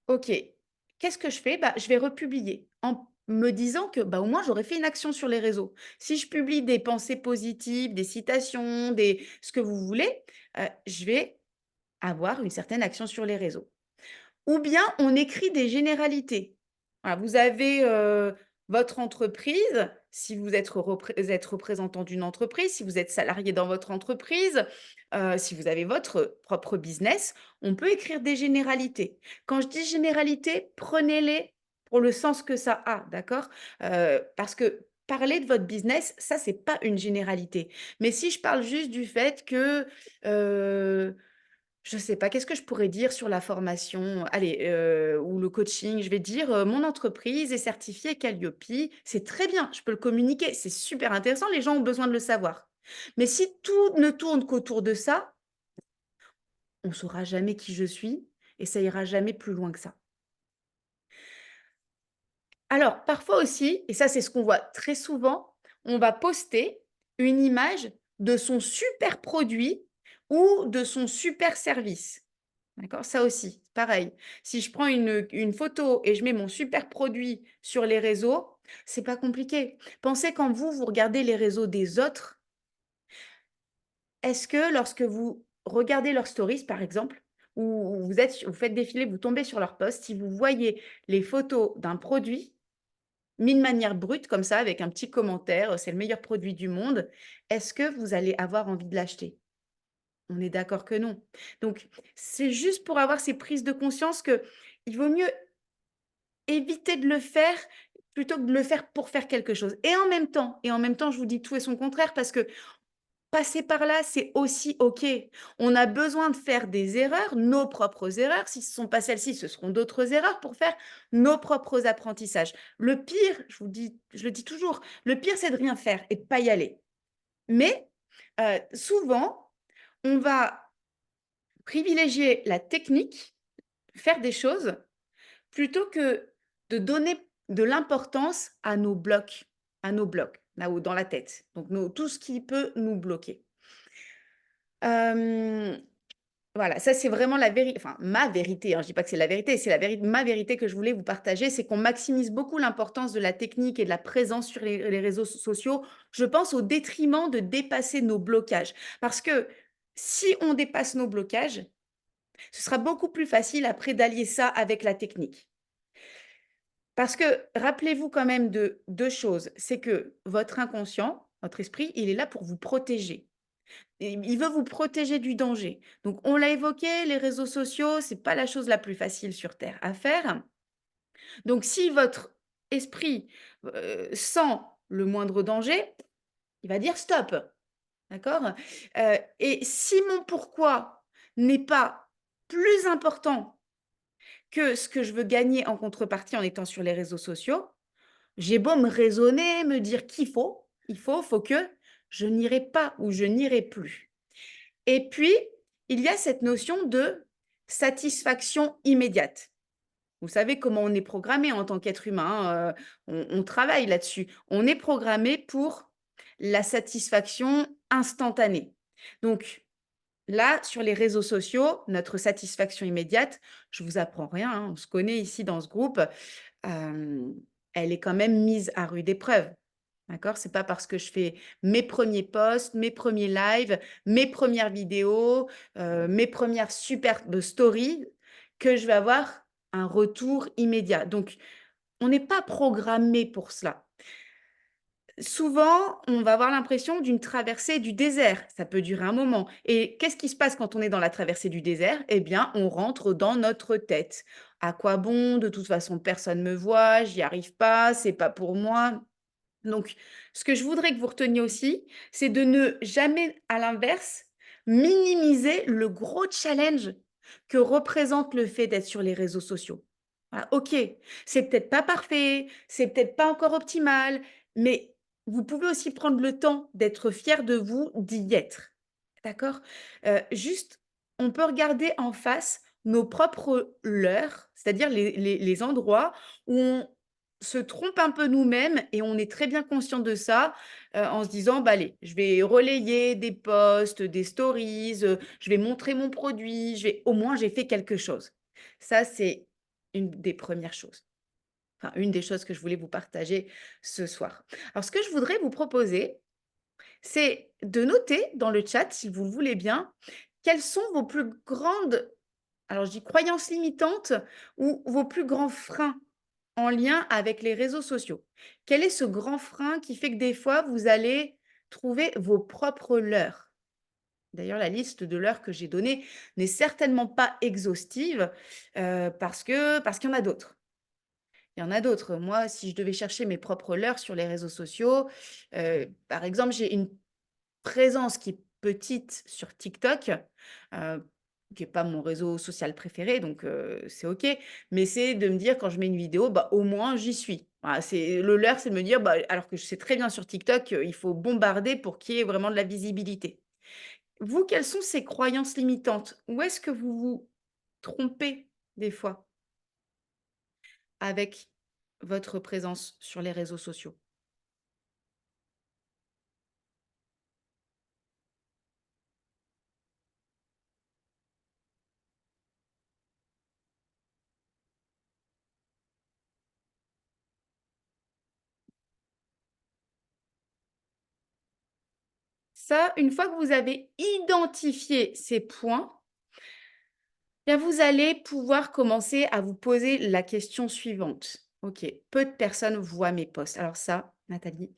«OK, qu'est-ce que je fais?» Bah, je vais republier en me disant que, bah, au moins, j'aurais fait une action sur les réseaux. Si je publie des pensées positives, des citations, des ce que vous voulez, je vais avoir une certaine action sur les réseaux. Ou bien on écrit des généralités. Voilà, vous avez, votre entreprise, si vous êtes représentant d'une entreprise, si vous êtes salarié dans votre entreprise, si vous avez votre propre business, on peut écrire des généralités. Quand je dis généralité, prenez-les pour le sens que ça a, d'accord? Parce que parler de votre business, ça, c'est pas une généralité. Mais si je parle juste du fait que, je sais pas, qu'est-ce que je pourrais dire sur la formation? Allez, ou le coaching? Je vais dire, «Mon entreprise est certifiée Qualiopi». C'est très bien, je peux le communiquer, c'est super intéressant, les gens ont besoin de le savoir. Mais si tout ne tourne qu'autour de ça, on saura jamais qui je suis et ça ira jamais plus loin que ça. Alors, parfois aussi, et ça, c'est ce qu'on voit très souvent, on va poster une image de son super produit ou de son super service. D'accord? Ça aussi, pareil. Si je prends une photo et je mets mon super produit sur les réseaux, c'est pas compliqué. Pensez quand vous regardez les réseaux des autres, est-ce que lorsque vous regardez leurs stories, par exemple, ou vous faites défiler, vous tombez sur leur post, si vous voyez les photos d'un produit mis de manière brute comme ça avec un petit commentaire, «C'est le meilleur produit du monde», est-ce que vous allez avoir envie de l'acheter? On est d'accord que non. Donc, c'est juste pour avoir ces prises de conscience que il vaut mieux éviter de le faire plutôt que de le faire pour faire quelque chose. Et en même temps, je vous dis tout et son contraire parce que passer par là, c'est aussi OK. On a besoin de faire des erreurs, nos propres erreurs. Si ce ne sont pas celles-ci, ce seront d'autres erreurs pour faire nos propres apprentissages. Le pire, je le dis toujours, le pire, c'est de rien faire et de pas y aller. Mais, souvent, on va privilégier la technique, faire des choses plutôt que de donner de l'importance à nos blocs, là-haut dans la tête. Donc tout ce qui peut nous bloquer. Hem, voilà, ça c'est vraiment la vérité, enfin ma vérité, hein, je dis pas que c'est la vérité, c'est ma vérité que je voulais vous partager, c'est qu'on maximise beaucoup l'importance de la technique et de la présence sur les réseaux sociaux, je pense au détriment de dépasser nos blocages. Parce que si on dépasse nos blocages, ce sera beaucoup plus facile après d'allier ça avec la technique. Parce que rappelez-vous quand même de 2 choses, c'est que votre inconscient, votre esprit, il est là pour vous protéger. Et il veut vous protéger du danger. Donc on l'a évoqué, les réseaux sociaux, c'est pas la chose la plus facile sur terre à faire. Donc si votre esprit, sent le moindre danger, il va dire: «Stop», d'accord? Et si mon pourquoi n'est pas plus important que ce que je veux gagner en contrepartie en étant sur les réseaux sociaux, j'ai beau me raisonner, me dire faut que, je n'irai pas ou je n'irai plus. Et puis, il y a cette notion de satisfaction immédiate. Vous savez comment on est programmé en tant qu'être humain, hein, on travaille là-dessus. On est programmé pour la satisfaction instantanée. Donc là, sur les réseaux sociaux, notre satisfaction immédiate, je vous apprends rien, hein, on se connaît ici dans ce groupe, hem, elle est quand même mise à rude épreuve. D'accord? C'est pas parce que je fais mes premiers posts, mes premiers lives, mes premières vidéos, mes premières superbes stories que je vais avoir un retour immédiat. Donc, on n'est pas programmé pour cela. Souvent, on va avoir l'impression d'une traversée du désert. Ça peut durer un moment. Et qu'est-ce qui se passe quand on est dans la traversée du désert? Eh bien, on rentre dans notre tête. À quoi bon? De toute façon, personne me voit, j'y arrive pas, c'est pas pour moi. Donc, ce que je voudrais que vous reteniez aussi, c'est de ne jamais, à l'inverse, minimiser le gros challenge que représente le fait d'être sur les réseaux sociaux. Voilà, OK, c'est peut-être pas parfait, c'est peut-être pas encore optimal, mais vous pouvez aussi prendre le temps d'être fier de vous, d'y être. D'accord? Juste, on peut regarder en face nos propres leurres, c'est-à-dire les endroits où on se trompe un peu nous-mêmes et on est très bien conscient de ça, en se disant: «Bah, allez, je vais relayer des posts, des stories, je vais montrer mon produit, je vais au moins j'ai fait quelque chose». Ça, c'est une des premières choses. Enfin, une des choses que je voulais vous partager ce soir. Alors ce que je voudrais vous proposer, c'est de noter dans le chat, si vous le voulez bien, quelles sont vos plus grandes, alors je dis croyances limitantes ou vos plus grands freins en lien avec les réseaux sociaux. Quel est ce grand frein qui fait que des fois vous allez trouver vos propres leurres? D'ailleurs, la liste de leurres que j'ai donnée n'est certainement pas exhaustive, parce qu'il y en a d'autres. Il y en a d'autres. Moi, si je devais chercher mes propres leurres sur les réseaux sociaux, par exemple, j'ai une présence qui est petite sur TikTok, qui est pas mon réseau social préféré, donc c'est OK. Mais c'est de me dire quand je mets une vidéo, bah, au moins j'y suis. Voilà, c'est le leurre, c'est de me dire, bah, alors que je sais très bien sur TikTok, il faut bombarder pour qu'il y ait vraiment de la visibilité. Vous, quelles sont ces croyances limitantes? Où est-ce que vous vous trompez des fois avec votre présence sur les réseaux sociaux? Ça, une fois que vous avez identifié ces points, bien, vous allez pouvoir commencer à vous poser la question suivante. OK, peu de personnes voient mes posts. Alors ça, Nathalie,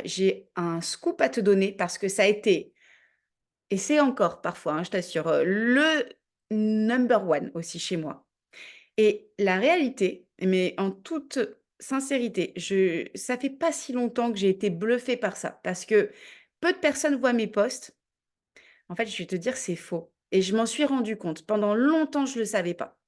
j'ai un scoop à te donner parce que ça a été et c'est encore parfois, hein, je t'assure, le number one aussi chez moi. Et la réalité, mais en toute sincérité, ça fait pas si longtemps que j'ai été bluffée par ça parce que peu de personnes voient mes posts. En fait, je vais te dire, c'est faux et je m'en suis rendu compte. Pendant longtemps, je le savais pas.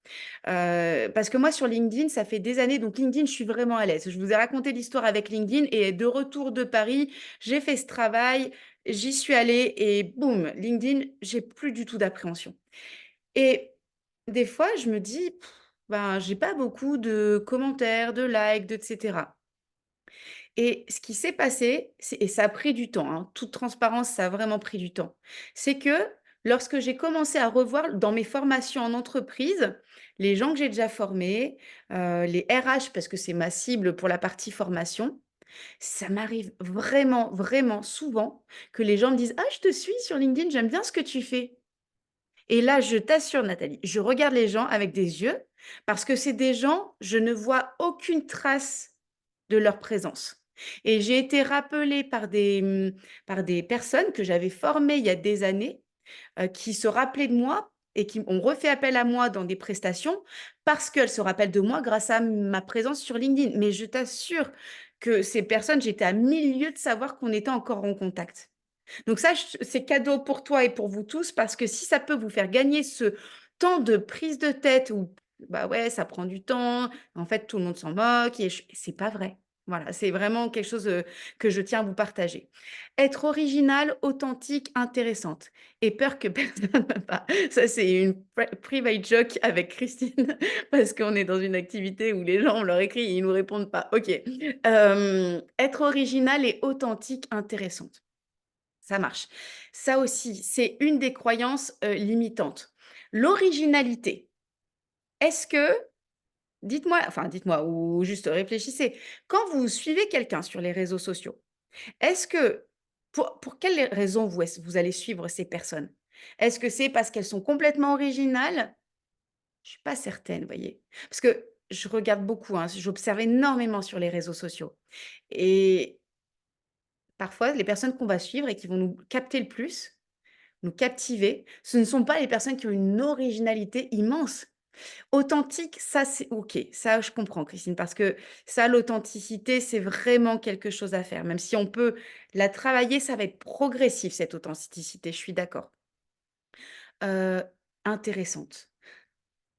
Parce que moi sur LinkedIn, ça fait des années donc LinkedIn, je suis vraiment à l'aise. Je vous ai raconté l'histoire avec LinkedIn et de retour de Paris, j'ai fait ce travail, j'y suis allée et boum, LinkedIn, j'ai plus du tout d'appréhension et des fois, je me dis: ben, j'ai pas beaucoup de commentaires, de likes, et cetera. Et ce qui s'est passé, et ça a pris du temps, hein, toute transparence, ça a vraiment pris du temps. C'est que lorsque j'ai commencé à revoir dans mes formations en entreprise, les gens que j'ai déjà formés, les RH, parce que c'est ma cible pour la partie formation, ça m'arrive vraiment, vraiment souvent que les gens me disent: «Ah, je te suis sur LinkedIn, j'aime bien ce que tu fais». Et là, je t'assure, Nathalie, je regarde les gens avec des yeux parce que c'est des gens, je ne vois aucune trace de leur présence. Et j'ai été rappelée par des personnes que j'avais formées il y a des années, qui se rappelaient de moi et qui ont refait appel à moi dans des prestations parce qu'elles se rappellent de moi grâce à ma présence sur LinkedIn. Mais je t'assure que ces personnes, j'étais à 1000 lieues de savoir qu'on était encore en contact. Donc ça, c'est cadeau pour toi et pour vous tous parce que si ça peut vous faire gagner ce temps de prise de tête où, bah ouais, ça prend du temps, en fait, tout le monde s'en moque et c'est pas vrai. Voilà, c'est vraiment quelque chose que je tiens à vous partager. Être originale, authentique, intéressante et peur que personne ne pas. Ça, c'est une private joke avec Christine parce qu'on est dans une activité où les gens, on leur écrit et ils nous répondent pas. Ok. Être originale et authentique, intéressante. Ça marche. Ça aussi, c'est une des croyances, limitantes. L'originalité, est-ce que dites-moi ou juste réfléchissez, quand vous suivez quelqu'un sur les réseaux sociaux, est-ce que pour quelles raisons vous allez suivre ces personnes? Est-ce que c'est parce qu'elles sont complètement originales? Je suis pas certaine, vous voyez? Parce que je regarde beaucoup, hein, j'observe énormément sur les réseaux sociaux et parfois les personnes qu'on va suivre et qui vont nous capter le plus, nous captiver, ce ne sont pas les personnes qui ont une originalité immense. Authentique, ça c'est OK, ça je comprends Christine, parce que ça, l'authenticité, c'est vraiment quelque chose à faire. Même si on peut la travailler, ça va être progressif cette authenticité, je suis d'accord. Heu, Intéressante.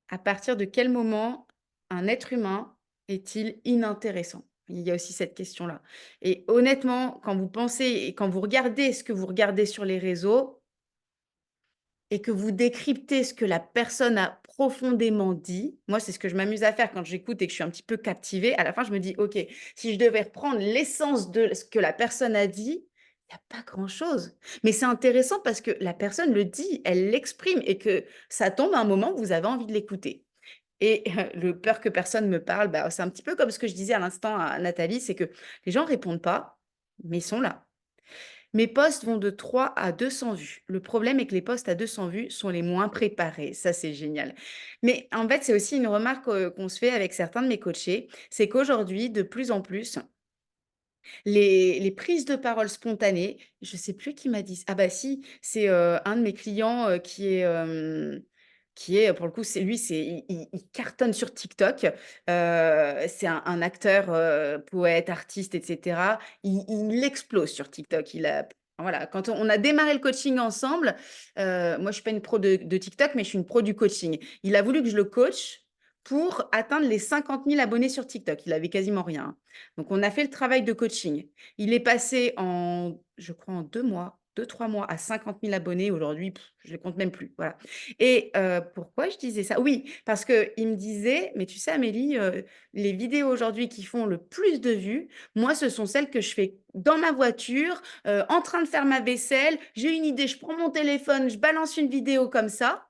À partir de quel moment un être humain est-il inintéressant? Il y a aussi cette question-là et honnêtement, quand vous pensez et quand vous regardez ce que vous regardez sur les réseaux, et que vous décryptez ce que la personne a profondément dit, moi, c'est ce que je m'amuse à faire quand j'écoute et que je suis un petit peu captivée. À la fin, je me dis: «OK, si je devais reprendre l'essence de ce que la personne a dit, il y a pas grand-chose». Mais c'est intéressant parce que la personne le dit, elle l'exprime et que ça tombe à un moment où vous avez envie de l'écouter. Et le peur que personne me parle, bah, c'est un petit peu comme ce que je disais à l'instant à Nathalie, c'est que les gens répondent pas, mais ils sont là. Mes posts vont de 3 à 200 vues. Le problème est que les posts à 200 vues sont les moins préparés. Ça, c'est génial. Mais en fait, c'est aussi une remarque qu'on se fait avec certains de mes coachés. C'est qu'aujourd'hui, de plus en plus, les prises de parole spontanées, je sais plus qui m'a dit ah bah si, c'est, un de mes clients, qui est pour le coup, il cartonne sur TikTok. C'est un acteur, poète, artiste et cetera. Il explose sur TikTok. Voilà, quand on a démarré le coaching ensemble, moi je suis pas une pro de TikTok, mais je suis une pro du coaching. Il a voulu que je le coach pour atteindre les 50 000 abonnés sur TikTok. Il avait quasiment rien, hein. Donc, on a fait le travail de coaching. Il est passé en, je crois, en 2 mois, 2-3 mois à 50 000 abonnés. Aujourd'hui, je ne les compte même plus. Voilà. Et pourquoi je disais ça? Oui, parce qu'il me disait, mais tu sais, Amélie, les vidéos aujourd'hui qui font le plus de vues, moi, ce sont celles que je fais dans ma voiture, en train de faire ma vaisselle. J'ai une idée, je prends mon téléphone, je balance une vidéo comme ça,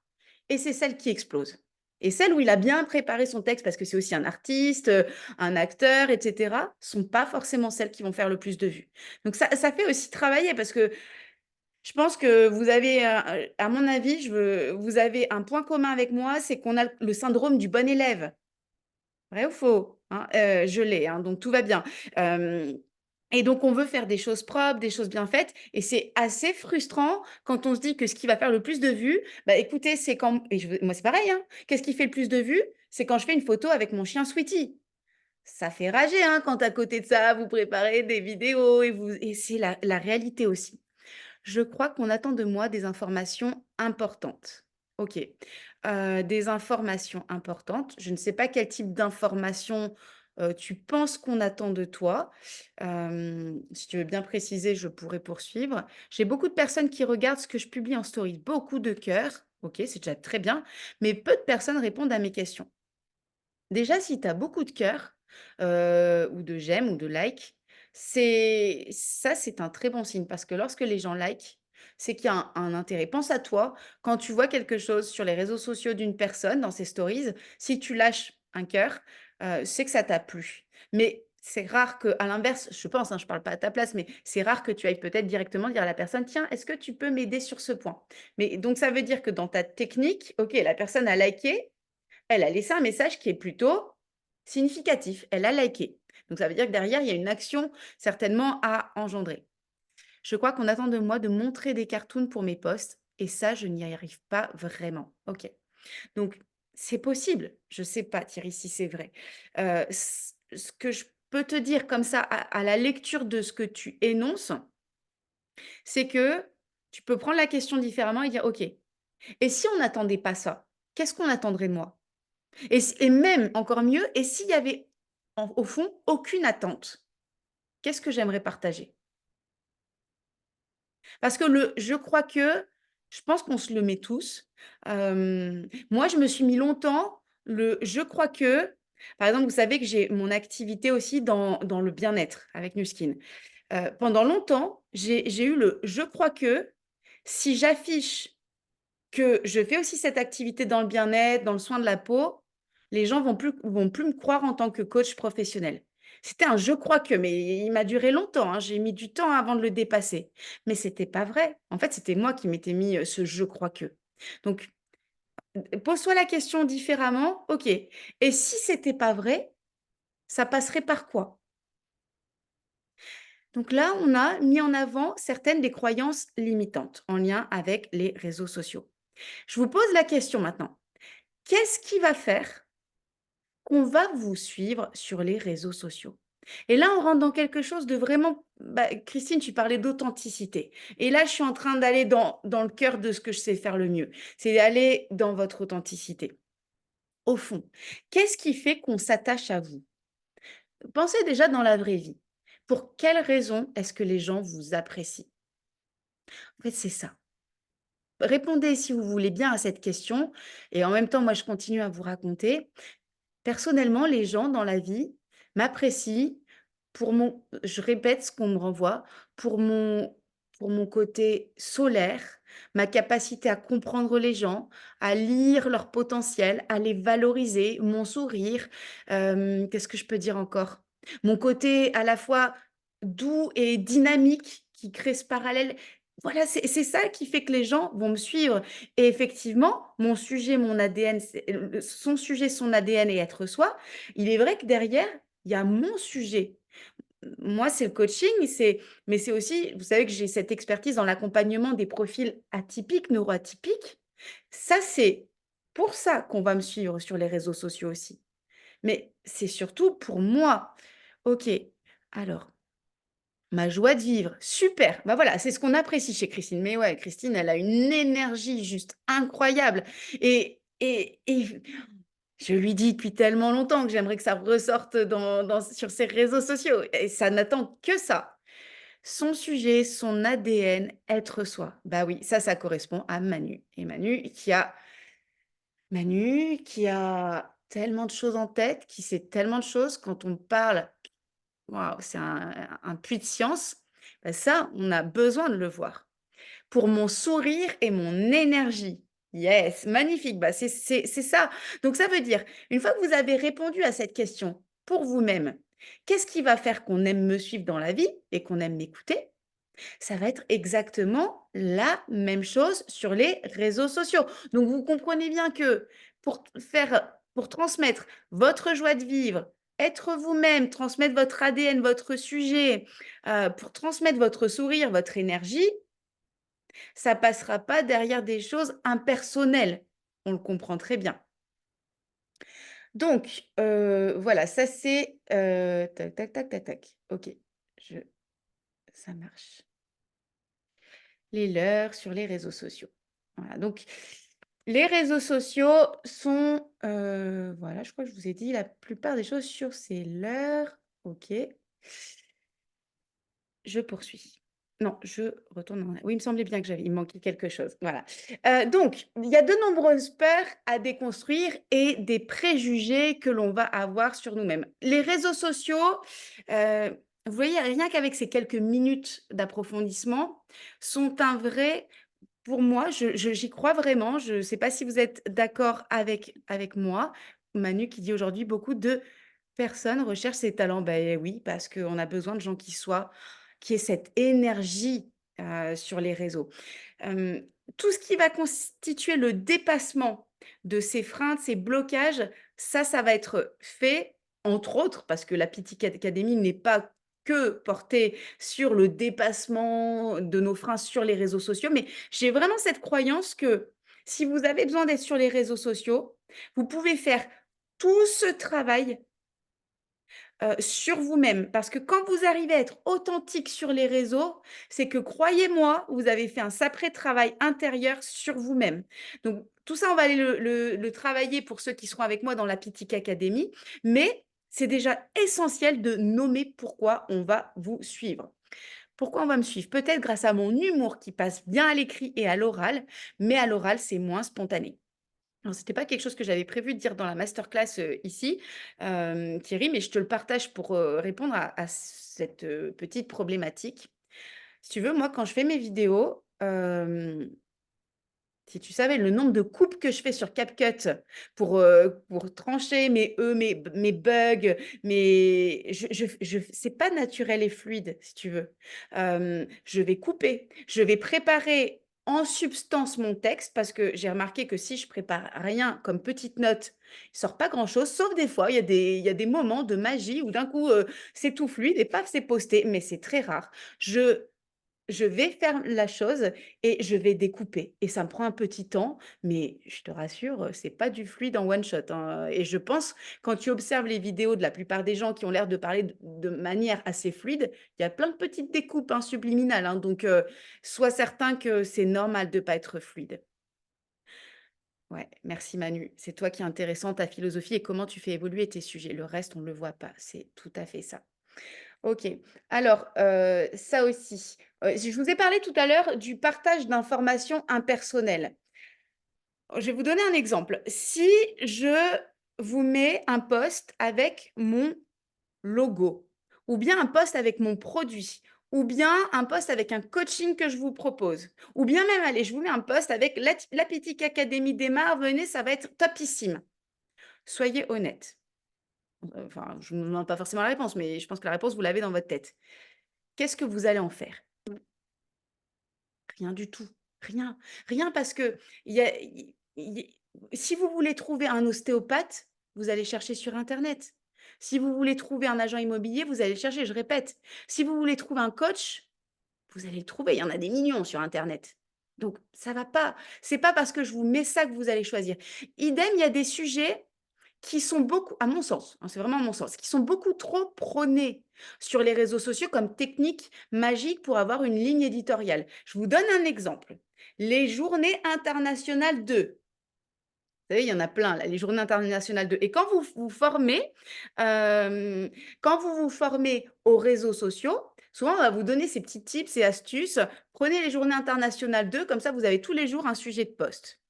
et c'est celle qui explose. Et celles où il a bien préparé son texte, parce que c'est aussi un artiste, un acteur, et cetera, sont pas forcément celles qui vont faire le plus de vues. Donc ça fait aussi travailler parce que je pense que vous avez, à mon avis, vous avez un point commun avec moi, c'est qu'on a le syndrome du bon élève. Vrai ou faux? Hein? Je l'ai, hein, donc tout va bien. Hem Et donc on veut faire des choses propres, des choses bien faites et c'est assez frustrant quand on se dit que ce qui va faire le plus de vues, bah, écoutez, c'est quand moi c'est pareil, hein. Qu'est-ce qui fait le plus de vues? C'est quand je fais une photo avec mon chien Sweetie. Ça fait rager, hein, quand à côté de ça, vous préparez des vidéos et c'est la réalité aussi. Je crois qu'on attend de moi des informations importantes. OK. Des informations importantes. Je ne sais pas quel type d'informations, tu penses qu'on attend de toi. Si tu veux bien préciser, je pourrais poursuivre. J'ai beaucoup de personnes qui regardent ce que je publie en story, beaucoup de cœurs. OK, c'est déjà très bien, mais peu de personnes répondent à mes questions. Déjà, si tu as beaucoup de cœurs, ou de j'aime ou de like, c'est un très bon signe parce que lorsque les gens like, c'est qu'il y a un intérêt. Pense à toi, quand tu vois quelque chose sur les réseaux sociaux d'une personne dans ses stories, si tu lâches un cœur, c'est que ça t'a plu. Mais c'est rare que, à l'inverse, je pense, hein, je parle pas à ta place, mais c'est rare que tu ailles peut-être directement dire à la personne: «Tiens, est-ce que tu peux m'aider sur ce point?» Mais donc ça veut dire que dans ta technique, OK, la personne a liké, elle a laissé un message qui est plutôt significatif. Elle a liké. Donc ça veut dire que derrière, il y a une action certainement à engendrer. Je crois qu'on attend de moi de montrer des cartoons pour mes posts et ça, je n'y arrive pas vraiment. OK. Donc c'est possible. Je sais pas Thierry si c'est vrai. Ce que je peux te dire comme ça à la lecture de ce que tu énonces, c'est que tu peux prendre la question différemment et dire: «OK, et si on n'attendait pas ça? Qu'est-ce qu'on attendrait de moi?» Et même encore mieux, et s'il y avait au fond aucune attente, qu'est-ce que j'aimerais partager? Parce que le «je crois que», je pense qu'on se le met tous. Moi, je me suis mis longtemps le «je crois que», par exemple, vous savez que j'ai mon activité aussi dans le bien-être avec Nu Skin. Pendant longtemps, j'ai eu le «je crois que», si j'affiche que je fais aussi cette activité dans le bien-être, dans le soin de la peau, les gens vont plus me croire en tant que coach professionnel. C'était un «je crois que», mais il m'a duré longtemps, hein, j'ai mis du temps avant de le dépasser. Mais c'était pas vrai. En fait, c'était moi qui m'étais mis, ce «je crois que». Donc, pose-toi la question différemment. OK, et si c'était pas vrai, ça passerait par quoi? Donc là, on a mis en avant certaines des croyances limitantes en lien avec les réseaux sociaux. Je vous pose la question maintenant. Qu'est-ce qui va faire qu'on va vous suivre sur les réseaux sociaux? Et là, on rentre dans quelque chose de vraiment, Christine, tu parlais d'authenticité. Et là, je suis en train d'aller dans le cœur de ce que je sais faire le mieux. C'est d'aller dans votre authenticité. Au fond, qu'est-ce qui fait qu'on s'attache à vous? Pensez déjà dans la vraie vie. Pour quelles raisons est-ce que les gens vous apprécient? En fait, c'est ça. Répondez si vous voulez bien à cette question et en même temps, moi, je continue à vous raconter. Personnellement, les gens dans la vie m'apprécient pour mon je répète ce qu'on me renvoie, pour mon côté solaire, ma capacité à comprendre les gens, à lire leur potentiel, à les valoriser, mon sourire, qu'est-ce que je peux dire encore? Mon côté à la fois doux et dynamique qui crée ce parallèle. Voilà, c'est ça qui fait que les gens vont me suivre et effectivement, mon sujet, mon ADN, c'est son sujet, son ADN et être soi. Il est vrai que derrière, il y a mon sujet. Moi, c'est le coaching, mais c'est aussi, vous savez que j'ai cette expertise dans l'accompagnement des profils atypiques, neuroatypiques. Ça, c'est pour ça qu'on va me suivre sur les réseaux sociaux aussi. Mais c'est surtout pour moi. OK, alors ma joie de vivre, super. Bah, voilà, c'est ce qu'on apprécie chez Christine. Mais ouais, Christine, elle a une énergie juste incroyable et je lui dis depuis tellement longtemps que j'aimerais que ça ressorte sur ses réseaux sociaux et ça n'attend que ça. Son sujet, son ADN, être soi. Bah oui, ça correspond à Manu et Manu qui a tellement de choses en tête, qui sait tellement de choses quand on parle. Waouh, c'est un puits de science. Bah, ça, on a besoin de le voir. Pour mon sourire et mon énergie. Yes, magnifique. Bah, c'est ça. Donc ça veut dire, une fois que vous avez répondu à cette question pour vous-même, qu'est-ce qui va faire qu'on aime me suivre dans la vie et qu'on aime m'écouter? Ça va être exactement la même chose sur les réseaux sociaux. Donc vous comprenez bien que pour transmettre votre joie de vivre, être vous-même, transmettre votre ADN, votre sujet, pour transmettre votre sourire, votre énergie, ça passera pas derrière des choses impersonnelles. On le comprend très bien. Donc, voilà, ça c'est, tac, tac, tac, tac, tac. OK, je ça marche. Les leurs sur les réseaux sociaux. Voilà, donc les réseaux sociaux sont, voilà, je crois que je vous ai dit la plupart des choses sur ces leurs. OK, je poursuis. Non, je retourne en oui, il me semblait bien que il me manquait quelque chose, voilà. Donc il y a de nombreuses peurs à déconstruire et des préjugés que l'on va avoir sur nous-mêmes. Les réseaux sociaux, vous voyez, rien qu'avec ces quelques minutes d'approfondissement, sont un vrai pour moi, j'y crois vraiment. Je ne sais pas si vous êtes d'accord avec moi. Manu qui dit aujourd'hui beaucoup de personnes recherchent ces talents. Ben oui, parce qu'on a besoin de gens qui aient cette énergie, sur les réseaux. Hem, Tout ce qui va constituer le dépassement de ces freins, de ces blocages, ça va être fait, entre autres, parce que la PT Academy n'est pas que portée sur le dépassement de nos freins sur les réseaux sociaux, mais j'ai vraiment cette croyance que si vous avez besoin d'être sur les réseaux sociaux, vous pouvez faire tout ce travail sur vous-même. Parce que quand vous arrivez à être authentique sur les réseaux, c'est que croyez-moi, vous avez fait un sacré travail intérieur sur vous-même. Donc tout ça, on va aller le travailler pour ceux qui seront avec moi dans la Pitique Academy, mais c'est déjà essentiel de nommer pourquoi on va vous suivre. Pourquoi on va me suivre? Peut-être grâce à mon humour qui passe bien à l'écrit et à l'oral, mais à l'oral, c'est moins spontané. Alors, c'était pas quelque chose que j'avais prévu de dire dans la masterclass, ici, Thierry, mais je te le partage pour, répondre à cette, petite problématique. Si tu veux, moi, quand je fais mes vidéos, si tu savais le nombre de coupes que je fais sur CapCut pour trancher mes bugs, je c'est pas naturel et fluide, si tu veux. Je vais couper, je vais préparer en substance mon texte parce que j'ai remarqué que si je prépare rien comme petite note, il sort pas grand-chose, sauf des fois, il y a des moments de magie où d'un coup, c'est tout fluide et paf, c'est posté, mais c'est très rare. Je je vais faire la chose et je vais découper et ça me prend un petit temps, mais je te rassure, c'est pas du fluide en one shot, hein, et je pense quand tu observes les vidéos de la plupart des gens qui ont l'air de parler de manière assez fluide, il y a plein de petites découpes, hein, subliminales, hein, donc sois certain que c'est normal de pas être fluide. Ouais, merci Manu. C'est toi qui es intéressant, ta philosophie et comment tu fais évoluer tes sujets. Le reste, on ne le voit pas. C'est tout à fait ça. OK. Alors, ça aussi, je vous ai parlé tout à l'heure du partage d'informations impersonnelles. Je vais vous donner un exemple. Si je vous mets un post avec mon logo, ou bien un post avec mon produit, ou bien un post avec un coaching que je vous propose, ou bien même, allez, je vous mets un post avec la Petite Académie démarre, venez, ça va être topissime. Soyez honnête. Enfin, je ne vous demande pas forcément la réponse, mais je pense que la réponse, vous l'avez dans votre tête. Qu'est-ce que vous allez en faire? Rien du tout, rien. Rien parce que il y a il si vous voulez trouver un ostéopathe, vous allez chercher sur internet. Si vous voulez trouver un agent immobilier, vous allez le chercher, je répète. Si vous voulez trouver un coach, vous allez le trouver, il y en a des millions sur internet. Donc ça va pas. C'est pas parce que je vous mets ça que vous allez choisir. Idem, il y a des sujets qui sont beaucoup à mon sens, hein, c'est vraiment mon sens, qui sont beaucoup trop prônés sur les réseaux sociaux comme technique magique pour avoir une ligne éditoriale. Je vous donne un exemple. Les journées internationales de vous savez, il y en a plein là, les journées internationales de et quand vous vous formez aux réseaux sociaux, souvent on va vous donner ces petits tips et astuces. Prenez les journées internationales d'eux, comme ça vous avez tous les jours un sujet de post.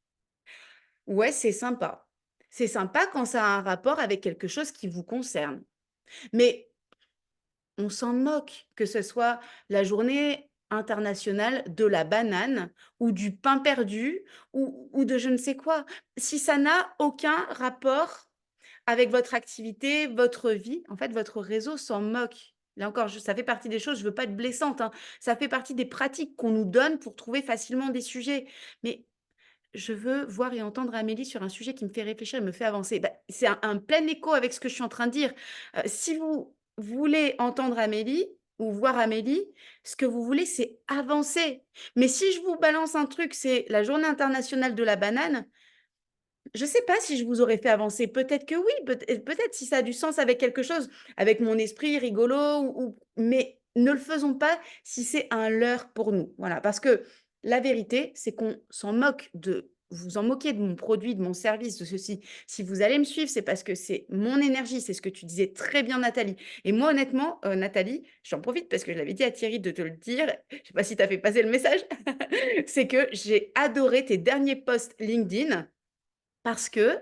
Ouais, c'est sympa. C'est sympa quand ça a un rapport avec quelque chose qui vous concerne. Mais on s'en moque, que ce soit la journée internationale de la banane ou du pain perdu ou de je ne sais quoi. Si ça n'a aucun rapport avec votre activité, votre vie, en fait, votre réseau s'en moque. Là encore, ça fait partie des choses, je ne veux pas être blessante, hein, ça fait partie des pratiques qu'on nous donne pour trouver facilement des sujets. Mais je veux voir et entendre Amélie sur un sujet qui me fait réfléchir et me fait avancer. Bah, c'est un plein écho avec ce que je suis en train de dire. Si vous voulez entendre Amélie ou voir Amélie, ce que vous voulez, c'est avancer. Mais si je vous balance un truc, c'est la journée internationale de la banane, je ne sais pas si je vous aurais fait avancer. Peut-être que oui, peut-être si ça a du sens avec quelque chose, avec mon esprit rigolo, mais ne le faisons pas si c'est un leurre pour nous. Voilà, parce que la vérité, c'est qu'on s'en moque de vous en moquez de mon produit, de mon service, de ceci. Si vous allez me suivre, c'est parce que c'est mon énergie, c'est ce que tu disais très bien, Nathalie. Et moi, honnêtement, Nathalie, j'en profite parce que je l'avais dit à Thierry de te le dire. Je sais pas si tu as fait passer le message. C'est que j'ai adoré tes derniers posts LinkedIn parce que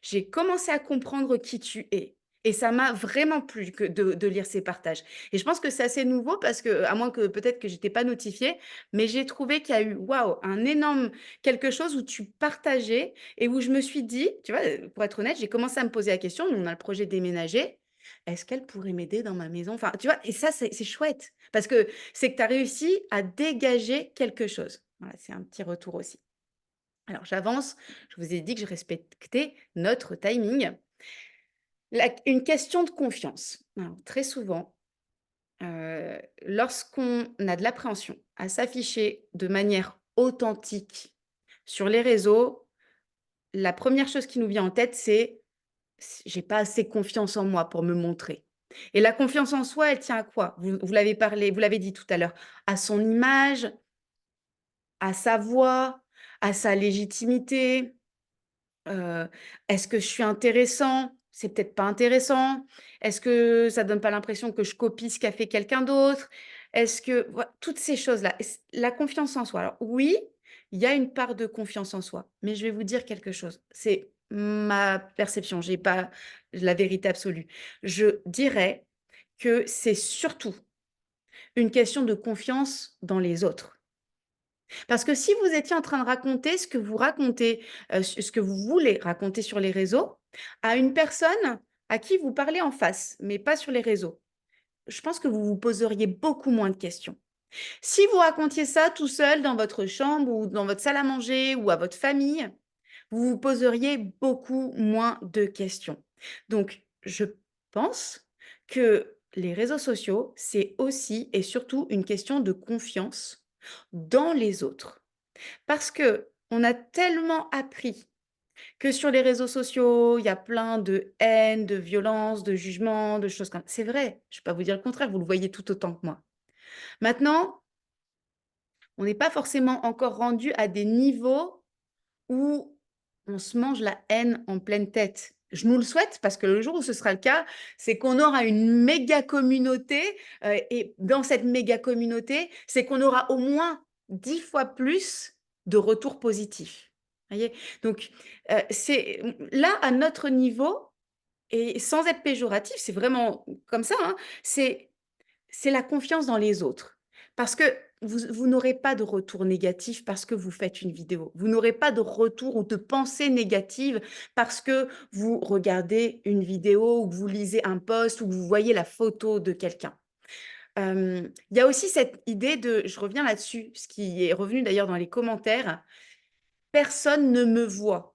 j'ai commencé à comprendre qui tu es. Et ça m'a vraiment plu de lire ces partages. Et je pense que c'est assez nouveau parce que, à moins que peut-être que j'étais pas notifiée, mais j'ai trouvé qu'il y a eu, waouh, un énorme quelque chose où tu partageais et où je me suis dit, tu vois, pour être honnête, j'ai commencé à me poser la question, on a le projet de déménager, est-ce qu'elle pourrait m'aider dans ma maison? Enfin, tu vois, et ça, c'est chouette parce que c'est que tu as réussi à dégager quelque chose. Voilà, c'est un petit retour aussi. Alors, j'avance. Je vous ai dit que je respectais notre timing. Une question de confiance. Alors, très souvent, lorsqu'on a de l'appréhension à s'afficher de manière authentique sur les réseaux, la première chose qui nous vient en tête, c'est j'ai pas assez confiance en moi pour me montrer. Et la confiance en soi, elle tient à quoi? Vous l'avez parlé, vous l'avez dit tout à l'heure, à son image, à sa voix, à sa légitimité. Heu, est-ce que je suis intéressant? C'est peut-être pas intéressant. Est-ce que ça donne pas l'impression que je copie ce qu'a fait quelqu'un d'autre? Est-ce que toutes ces choses-là. La confiance en soi. Alors oui, il y a une part de confiance en soi, mais je vais vous dire quelque chose. C'est ma perception, j'ai pas la vérité absolue. Je dirais que c'est surtout une question de confiance dans les autres. Parce que si vous étiez en train de raconter ce que vous racontez, ce que vous voulez raconter sur les réseaux, à une personne à qui vous parlez en face, mais pas sur les réseaux, je pense que vous vous poseriez beaucoup moins de questions. Si vous racontiez ça tout seul dans votre chambre ou dans votre salle à manger ou à votre famille, vous vous poseriez beaucoup moins de questions. Donc, je pense que les réseaux sociaux, c'est aussi et surtout une question de confiance dans les autres. Parce que on a tellement appris que sur les réseaux sociaux, il y a plein de haine, de violence, de jugement, de choses comme c'est vrai, je ne vais pas vous dire le contraire, vous le voyez tout autant que moi. Maintenant, on n'est pas forcément encore rendu à des niveaux où on se mange la haine en pleine tête. Je nous le souhaite parce que le jour où ce sera le cas, c'est qu'on aura une méga communauté, et dans cette méga communauté, c'est qu'on aura au moins 10 fois plus de retours positifs. Voyez? Donc, c'est là, à notre niveau et sans être péjoratif, c'est vraiment comme ça, hein, c'est la confiance dans les autres. Parce que vous n'aurez pas de retour négatif parce que vous faites une vidéo. Vous n'aurez pas de retour ou de pensée négative parce que vous regardez une vidéo ou que vous lisez un post ou que vous voyez la photo de quelqu'un. Il y a aussi cette idée de je reviens là-dessus, ce qui est revenu d'ailleurs dans les commentaires: «Personne ne me voit».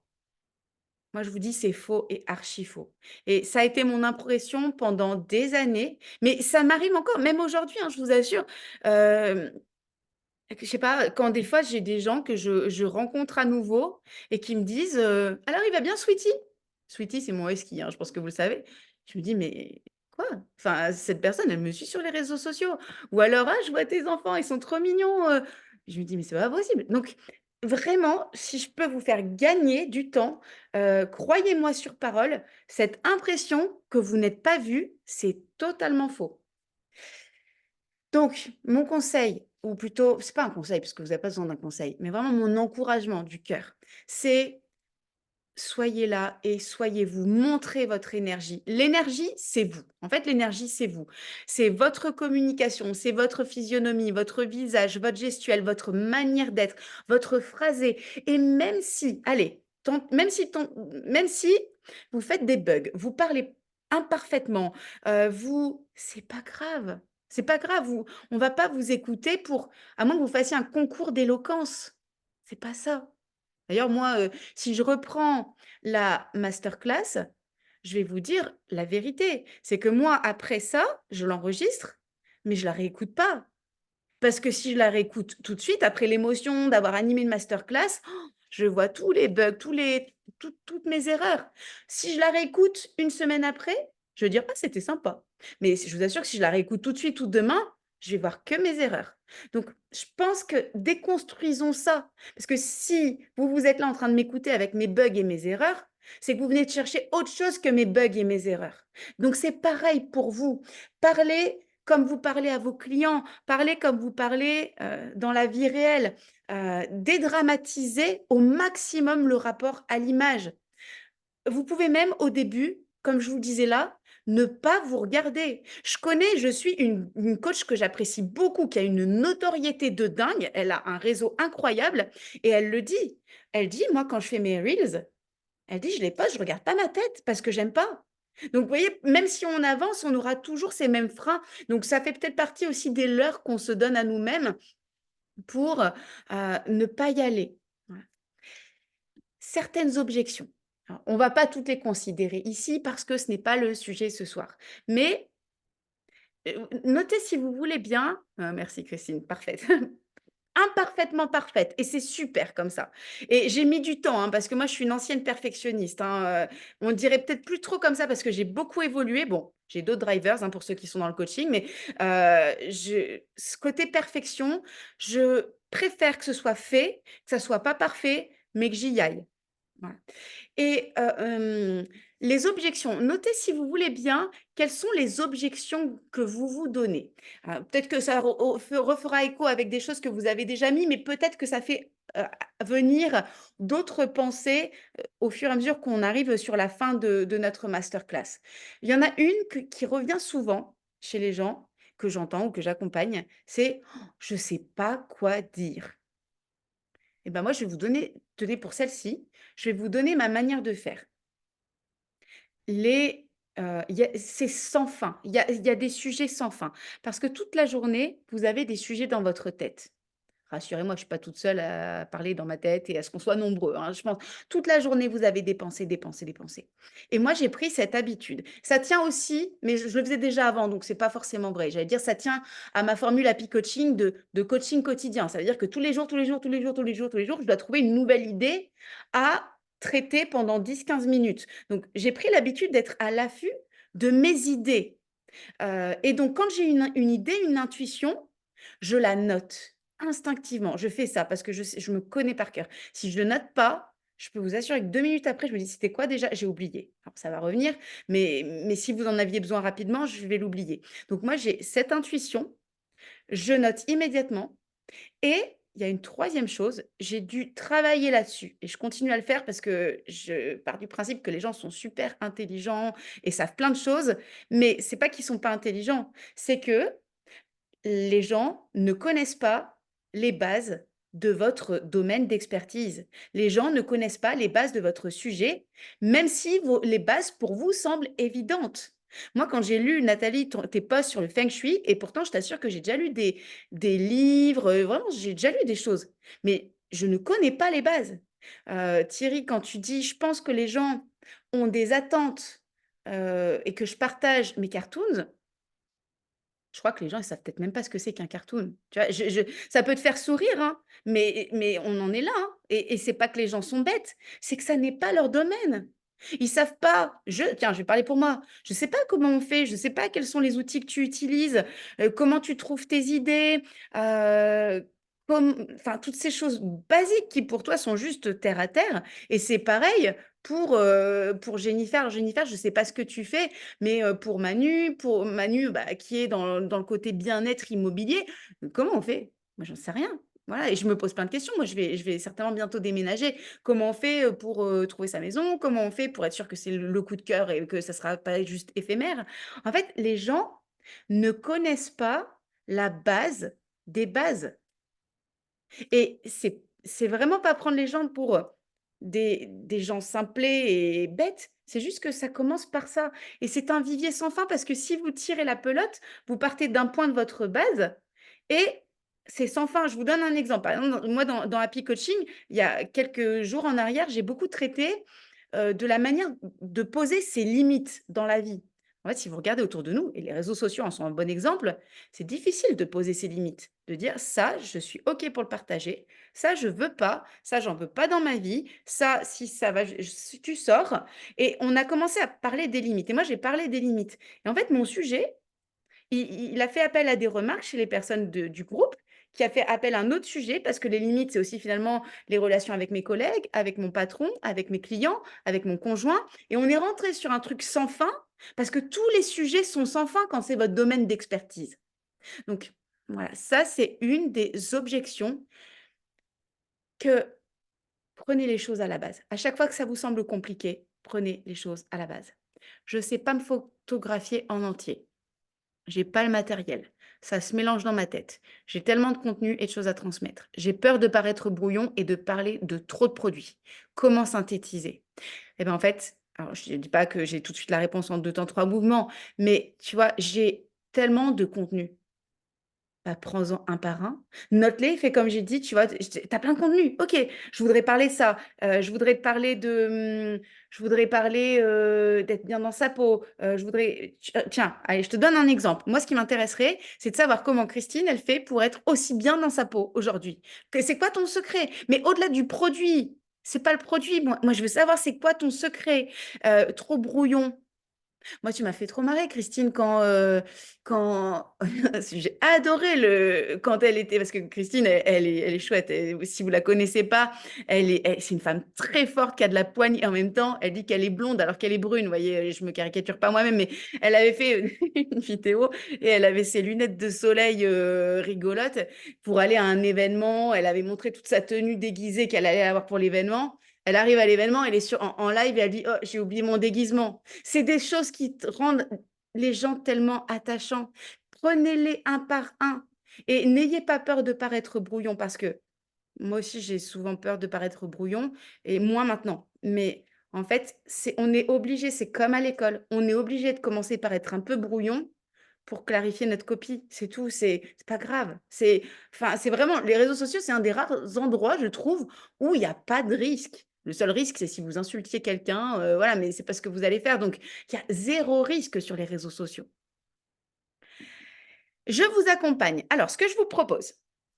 Moi, je vous dis, c'est faux et archi faux. Et ça a été mon impression pendant des années, mais ça m'arrive encore, même aujourd'hui, hein, je vous assure. Hem, je sais pas, quand des fois j'ai des gens que je rencontre à nouveau et qui me disent, «Alors il va bien Sweetie?» Sweetie, c'est mon husky, hein, je pense que vous le savez. Je me dis: «Mais quoi?» Enfin, cette personne, elle me suit sur les réseaux sociaux ou alors: «Ah, je vois tes enfants, ils sont trop mignons». Je me dis: «Mais c'est pas possible». Donc vraiment, si je peux vous faire gagner du temps, croyez-moi sur parole, cette impression que vous n'êtes pas vu, c'est totalement faux. Donc, mon conseil, ou plutôt, c'est pas un conseil parce que vous n'avez pas besoin d'un conseil, mais vraiment mon encouragement du cœur, c'est soyez là et soyez vous, montrez votre énergie. L'énergie, c'est vous. En fait, l'énergie, c'est vous. C'est votre communication, c'est votre physionomie, votre visage, votre gestuelle, votre manière d'être, votre phrasé. Et même si, allez, même si vous faites des bugs, vous parlez imparfaitement, c'est pas grave. C'est pas grave. On va pas vous écouter pour, à moins que vous fassiez un concours d'éloquence. C'est pas ça. D'ailleurs, moi, si je reprends la masterclass, je vais vous dire la vérité. C'est que moi, après ça, je l'enregistre, mais je la réécoute pas. Parce que si je la réécoute tout de suite, après l'émotion d'avoir animé une masterclass, je vois tous les bugs, toutes mes erreurs. Si je la réécoute une semaine après, je vais dire: «Ah, c'était sympa». Mais je vous assure que si je la réécoute tout de suite ou demain, je vais voir que mes erreurs. Donc, je pense que déconstruisons ça. Parce que si vous êtes là en train de m'écouter avec mes bugs et mes erreurs, c'est que vous venez de chercher autre chose que mes bugs et mes erreurs. Donc, c'est pareil pour vous. Parlez comme vous parlez à vos clients, parlez comme vous parlez dans la vie réelle. Dédramatisez au maximum le rapport à l'image. Vous pouvez même au début, comme je vous le disais là, ne pas vous regarder. Je suis une coach que j'apprécie beaucoup, qui a une notoriété de dingue. Elle a un réseau incroyable et elle le dit. Elle dit, moi, quand je fais mes reels, elle dit, je les poste, je regarde pas ma tête parce que j'aime pas. Donc, vous voyez, même si on avance, on aura toujours ces mêmes freins. Donc, ça fait peut-être partie aussi des leurres qu'on se donne à nous-mêmes pour ne pas y aller. Voilà. Certaines objections. Alors, on ne va pas toutes les considérer ici parce que ce n'est pas le sujet ce soir. Mais notez si vous voulez bien, merci Christine, parfaite, imparfaitement parfaite et c'est super comme ça. Et j'ai mis du temps, hein, parce que moi je suis une ancienne perfectionniste, hein, on dirait peut-être plus trop comme ça parce que j'ai beaucoup évolué. Bon, j'ai d'autres drivers, hein, pour ceux qui sont dans le coaching, mais ce côté perfection, je préfère que ce soit fait, que ça soit pas parfait, mais que j'y aille. Voilà. Et les objections, notez si vous voulez bien quelles sont les objections que vous vous donnez. Peut-être que ça refera écho avec des choses que vous avez déjà mis, mais peut-être que ça fait venir d'autres pensées au fur et à mesure qu'on arrive sur la fin de notre masterclass. Il y en a une qui revient souvent chez les gens que j'entends ou que j'accompagne, c'est «Oh, je ne sais pas quoi dire». Et ben moi, je vais vous donner, tenez pour celle-ci, je vais vous donner ma manière de faire. C'est sans fin. Il y a des sujets sans fin. Parce que toute la journée, vous avez des sujets dans votre tête. Rassurez-moi, je ne suis pas toute seule à parler dans ma tête et à ce qu'on soit nombreux, hein. Je pense toute la journée, vous avez des pensées, des pensées, des pensées. Et moi, j'ai pris cette habitude. Ça tient aussi, mais je le faisais déjà avant, donc c'est pas forcément vrai. J'allais dire, ça tient à ma formule Happy Coaching de coaching quotidien. Ça veut dire que tous les jours, tous les jours, tous les jours, tous les jours, tous les jours, je dois trouver une nouvelle idée à traiter pendant 10-15 minutes. Donc, j'ai pris l'habitude d'être à l'affût de mes idées. Et donc, quand j'ai une idée, une intuition, je la note instinctivement. Je fais ça parce que je me connais par cœur. Si je ne le note pas, je peux vous assurer que 2 minutes après, je me dis: «C'était quoi déjà?» J'ai oublié. Alors ça va revenir, mais si vous en aviez besoin rapidement, je vais l'oublier. Donc moi, j'ai cette intuition, je note immédiatement et il y a une troisième chose, j'ai dû travailler là-dessus et je continue à le faire parce que je pars du principe que les gens sont super intelligents et savent plein de choses, mais c'est pas qu'ils sont pas intelligents, c'est que les gens ne connaissent pas les bases de votre domaine d'expertise. Les gens ne connaissent pas les bases de votre sujet, même si les bases pour vous semblent évidentes. Moi, quand j'ai lu, Nathalie, tes posts sur le feng shui, et pourtant, je t'assure que j'ai déjà lu des livres, vraiment, j'ai déjà lu des choses, mais je ne connais pas les bases. Thierry, quand tu dis, je pense que les gens ont des attentes et que je partage mes cartoons, je crois que les gens, ils savent peut-être même pas ce que c'est qu'un cartoon. Tu vois? Ça peut te faire sourire, hein, mais on en est là, hein, et c'est pas que les gens sont bêtes, c'est que ça n'est pas leur domaine. Ils savent pas. Tiens, je vais parler pour moi. Je sais pas comment on fait, je sais pas quels sont les outils que tu utilises, comment tu trouves tes idées, enfin, toutes ces choses basiques qui, pour toi, sont juste terre à terre, et c'est pareil pour Jennifer. Jennifer, je sais pas ce que tu fais, mais pour Manu, bah, qui est dans le côté bien-être immobilier, comment on fait? Moi, j'en sais rien. Voilà, et je me pose plein de questions. Moi, je vais certainement bientôt déménager. Comment on fait, pour, trouver sa maison? Comment on fait pour être sûr que c'est le coup de cœur et que ça sera pas juste éphémère? En fait, les gens ne connaissent pas la base des bases. Et c'est vraiment pas prendre les gens pour, des gens simplés et bêtes. C'est juste que ça commence par ça, et c'est un vivier sans fin parce que si vous tirez la pelote, vous partez d'un point de votre base et c'est sans fin. Je vous donne un exemple. Par exemple, moi dans Happy Coaching, il y a quelques jours en arrière, j'ai beaucoup traité, de la manière de poser ses limites dans la vie. En fait, si vous regardez autour de nous, et les réseaux sociaux en sont un bon exemple, c'est difficile de poser ses limites, de dire: «Ça, je suis OK pour le partager. Ça, je veux pas. Ça, j'en veux pas dans ma vie. Ça, si ça va, si tu sors». Et on a commencé à parler des limites et moi, j'ai parlé des limites et en fait, mon sujet, il a fait appel à des remarques chez les personnes du groupe qui a fait appel à un autre sujet, parce que les limites, c'est aussi finalement les relations avec mes collègues, avec mon patron, avec mes clients, avec mon conjoint. Et on est rentré sur un truc sans fin, parce que tous les sujets sont sans fin quand c'est votre domaine d'expertise. Donc, voilà, ça, c'est une des objections que prenez les choses à la base. À chaque fois que ça vous semble compliqué, prenez les choses à la base. Je ne sais pas me photographier en entier. J'ai pas le matériel. Ça se mélange dans ma tête. J'ai tellement de contenu et de choses à transmettre. J'ai peur de paraître brouillon et de parler de trop de produits. Comment synthétiser? Eh bien, en fait, alors je ne dis pas que j'ai tout de suite la réponse en deux temps, trois mouvements, mais tu vois, j'ai tellement de contenu. Bah, prends-en un par un. Note-les, fais comme j'ai dit, tu vois, tu as plein de contenu. OK, je voudrais parler de ça. Je voudrais te parler je voudrais parler d'être bien dans sa peau. Je voudrais. Tiens, allez, je te donne un exemple. Moi, ce qui m'intéresserait, c'est de savoir comment Christine, elle fait pour être aussi bien dans sa peau aujourd'hui. C'est quoi ton secret? Mais au-delà du produit, c'est pas le produit. Moi, je veux savoir c'est quoi ton secret. Trop brouillon. Moi, tu m'as fait trop marrer, Christine, quand j'ai adoré quand elle était, parce que Christine, elle est chouette. Si vous la connaissez pas, c'est une femme très forte qui a de la poigne et en même temps, elle dit qu'elle est blonde alors qu'elle est brune. Vous voyez, je me caricature pas moi-même, mais elle avait fait une vidéo et elle avait ses lunettes de soleil rigolotes pour aller à un événement. Elle avait montré toute sa tenue déguisée qu'elle allait avoir pour l'événement. Elle arrive à l'événement, elle est en live et elle dit: «Oh, j'ai oublié mon déguisement». C'est des choses qui rendent les gens tellement attachants. Prenez-les un par un et n'ayez pas peur de paraître brouillon parce que moi aussi, j'ai souvent peur de paraître brouillon et moins maintenant. Mais en fait, on est obligé, c'est comme à l'école, on est obligé de commencer par être un peu brouillon pour clarifier notre copie. C'est tout, c'est pas grave. Enfin, c'est vraiment, les réseaux sociaux, c'est un des rares endroits, je trouve, où il n'y a pas de risque. Le seul risque, c'est si vous insultiez quelqu'un, voilà, mais c'est pas ce que vous allez faire. Donc, il y a zéro risque sur les réseaux sociaux. Je vous accompagne. Alors, ce que je vous propose,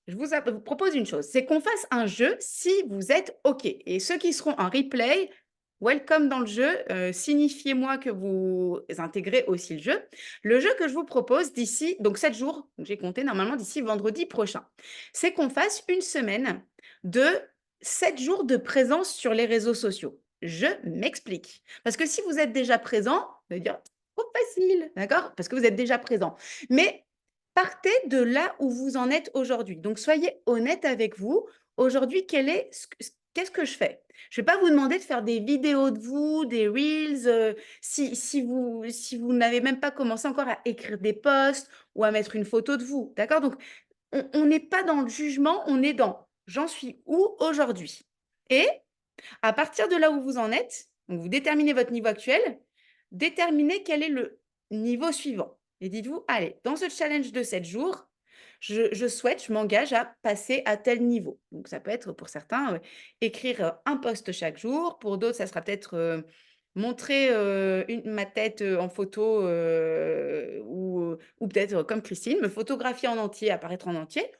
vous propose une chose, c'est qu'on fasse un jeu si vous êtes OK. Et ceux qui seront en replay, welcome dans le jeu. Signifiez-moi que vous intégrez aussi le jeu. Le jeu que je vous propose d'ici, donc 7 jours, j'ai compté normalement d'ici vendredi prochain, c'est qu'on fasse une semaine de 7 jours de présence sur les réseaux sociaux. Je m'explique. Parce que si vous êtes déjà présent, vous allez dire, trop facile, d'accord? Parce que vous êtes déjà présent. Mais partez de là où vous en êtes aujourd'hui. Donc, soyez honnête avec vous. Aujourd'hui, qu'est-ce que je fais? Je ne vais pas vous demander de faire des vidéos de vous, des reels, si vous n'avez même pas commencé encore à écrire des posts ou à mettre une photo de vous. D'accord? Donc, on n'est pas dans le jugement, on est dans j'en suis où aujourd'hui? Et à partir de là où vous en êtes, donc vous déterminez votre niveau actuel, déterminez quel est le niveau suivant. Et dites-vous, allez, dans ce challenge de 7 jours, je m'engage à passer à tel niveau. Donc, ça peut être pour certains écrire un post chaque jour. Pour d'autres, ça sera peut-être montrer ma tête en photo ou peut-être comme Christine, me photographier en entier, apparaître en entier.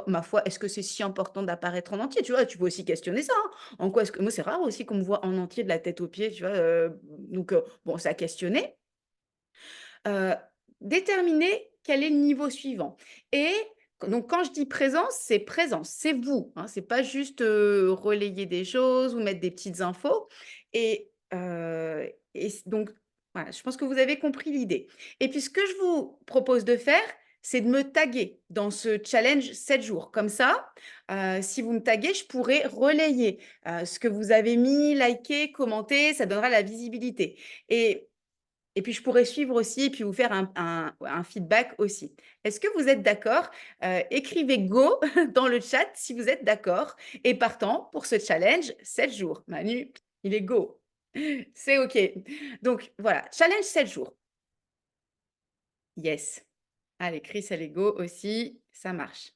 Ma foi, est-ce que c'est si important d'apparaître en entier? Tu vois, tu peux aussi questionner ça, hein. En quoi est-ce que moi, c'est rare aussi qu'on me voit en entier de la tête aux pieds, tu vois? Donc bon, c'est à questionner. Heu, Déterminer quel est le niveau suivant et donc quand je dis présence, c'est vous, hein, c'est pas juste, relayer des choses ou mettre des petites infos donc voilà, je pense que vous avez compris l'idée et puis ce que je vous propose de faire, c'est de me taguer dans ce challenge 7 jours. Comme ça, si vous me taguez, je pourrai relayer, ce que vous avez mis, liké, commenté, ça donnera la visibilité et puis je pourrais suivre aussi et puis vous faire un feedback aussi. Est-ce que vous êtes d'accord? Écrivez go dans le chat si vous êtes d'accord et partant pour ce challenge 7 jours. Manu, il est go. C'est OK. Donc voilà, challenge 7 jours. Yes. Allez, Chris, elle est go aussi, ça marche.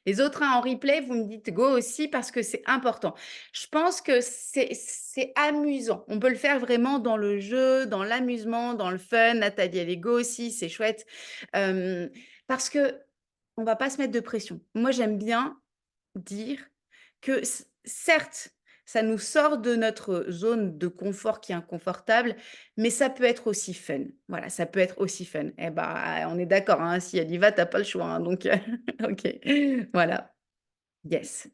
Les autres, hein, en replay, vous me dites go aussi parce que c'est important. Je pense que c'est amusant. On peut le faire vraiment dans le jeu, dans l'amusement, dans le fun. Nathalie, elle est go aussi, c'est chouette. Euh, Parce que on va pas se mettre de pression. Moi, j'aime bien dire que certes, Ça nous sort de notre zone de confort qui est inconfortable, mais ça peut être aussi fun. Voilà, ça peut être aussi fun. Eh ben, on est d'accord, hein, si elle y va, tu pas le choix, hein, donc OK. Voilà. Yes.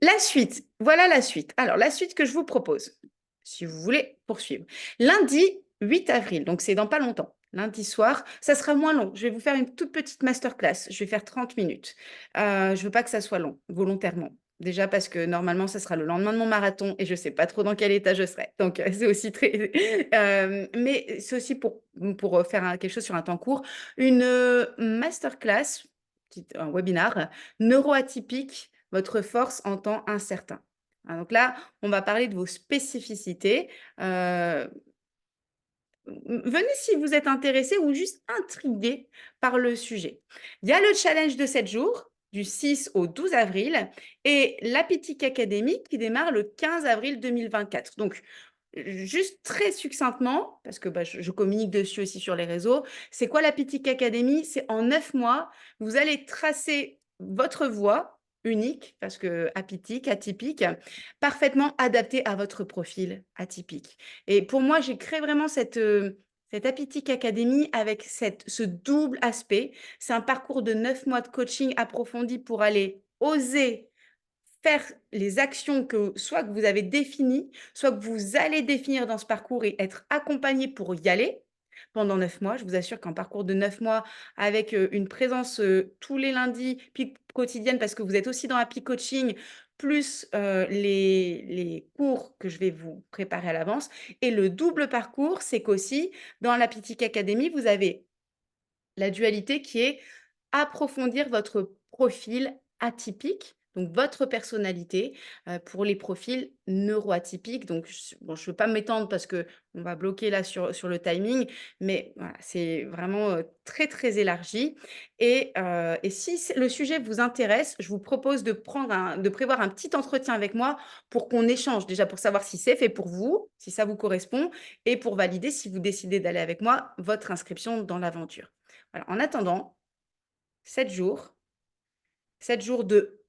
La suite, voilà la suite. Alors, la suite que je vous propose, si vous voulez poursuivre. Lundi 8 avril, donc c'est dans pas longtemps. Lundi soir, ça sera moins long. Je vais vous faire une toute petite masterclass. Je vais faire 30 minutes. Je veux pas que ça soit long, volontairement. Déjà parce que normalement, ça sera le lendemain de mon marathon et je sais pas trop dans quel état je serai. Donc, c'est aussi très... mais c'est aussi pour faire quelque chose sur un temps court. Une masterclass, un webinar neuroatypique, votre force en temps incertain. Ah, donc là, on va parler de vos spécificités. Venez si vous êtes intéressé ou juste intrigué par le sujet. Il y a le challenge de 7 jours, du 6 au 12 avril, et l'Apitic Academy qui démarre le 15 avril 2024. Donc, juste très succinctement, parce que je communique dessus aussi sur les réseaux, c'est quoi l'Apitic Academy? C'est en 9 mois, vous allez tracer votre voie unique, parce que atypique, parfaitement adaptée à votre profil atypique. Et pour moi, j'ai créé vraiment cette Apitic Academy avec ce double aspect. C'est un parcours de 9 mois de coaching approfondi pour aller oser faire les actions que soit que vous avez définies, soit que vous allez définir dans ce parcours et être accompagné pour y aller pendant 9 mois. Je vous assure qu'un parcours de 9 mois avec une présence tous les lundis, puis quotidienne, parce que vous êtes aussi dans Happy Coaching, plus les cours que je vais vous préparer à l'avance. Et le double parcours, c'est qu'aussi, dans la Pitic Academy, vous avez la dualité qui est approfondir votre profil atypique, donc votre personnalité, pour les profils neuroatypiques. Donc bon, je ne veux pas m'étendre parce qu'on va bloquer là sur le timing, mais voilà, c'est vraiment, très, très élargi et si le sujet vous intéresse, je vous propose de prévoir un petit entretien avec moi pour qu'on échange. Déjà pour savoir si c'est fait pour vous, si ça vous correspond et pour valider, si vous décidez d'aller avec moi, votre inscription dans l'aventure. Voilà, en attendant, 7 jours, 7 jours de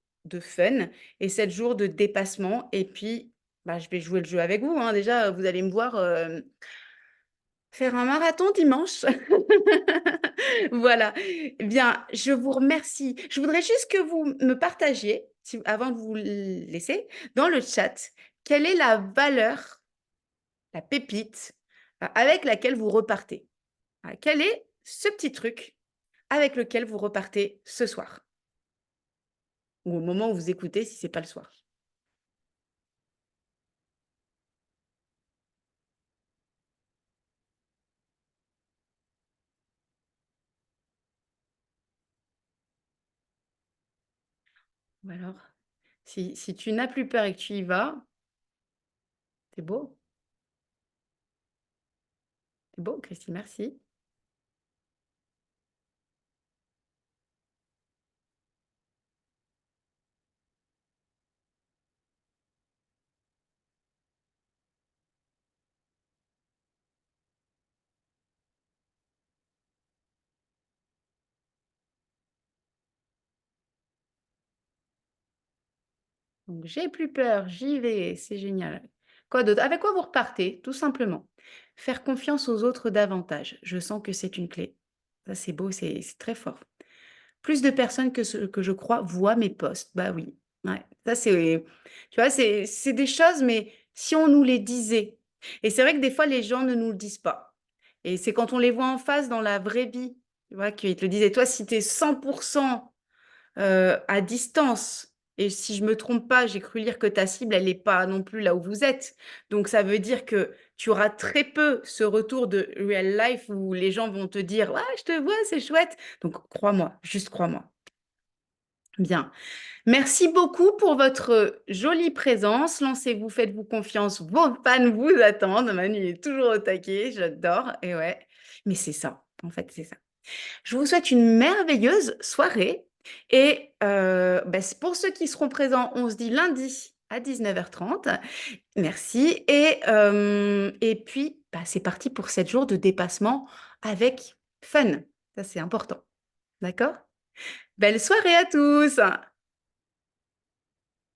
fun et 7 jours de dépassement et puis, je vais jouer le jeu avec vous, hein. Déjà, vous allez me voir, faire un marathon dimanche. Voilà. Eh bien, je vous remercie. Je voudrais juste que vous me partagiez, avant de vous laisser, dans le chat, quelle est la valeur, la pépite, avec laquelle vous repartez? Quel est ce petit truc avec lequel vous repartez ce soir? Ou au moment où vous écoutez, si c'est pas le soir. Ou alors, si tu n'as plus peur et que tu y vas, c'est beau, c'est beau, Christine, merci. Donc, j'ai plus peur, j'y vais, c'est génial. Quoi d'autre? Avec quoi vous repartez? Tout simplement. Faire confiance aux autres davantage. Je sens que c'est une clé. Ça, c'est beau, c'est très fort. Plus de personnes que ce que je crois voient mes posts. Bah oui. Ouais. Ça, tu vois, c'est des choses, mais si on nous les disait. Et c'est vrai que des fois, les gens ne nous le disent pas. Et c'est quand on les voit en face dans la vraie vie, tu vois, qu'ils te le disent. Et toi, si tu es 100% à distance. Et si je me trompe pas, j'ai cru lire que ta cible, elle n'est pas non plus là où vous êtes. Donc, ça veut dire que tu auras très peu ce retour de real life où les gens vont te dire, ouais, je te vois, c'est chouette. Donc, crois-moi, juste crois-moi. Bien. Merci beaucoup pour votre jolie présence. Lancez-vous, faites-vous confiance. Vos fans vous attendent. Manu est toujours au taquet. J'adore. Et ouais, mais c'est ça. En fait, c'est ça. Je vous souhaite une merveilleuse soirée et pour ceux qui seront présents, on se dit lundi à 19h30. Merci et puis, c'est parti pour 7 jours de dépassement avec fun. Ça, c'est important. D'accord? Belle soirée à tous!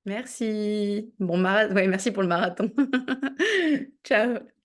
Merci. Bon, ouais, merci pour le marathon. Ciao.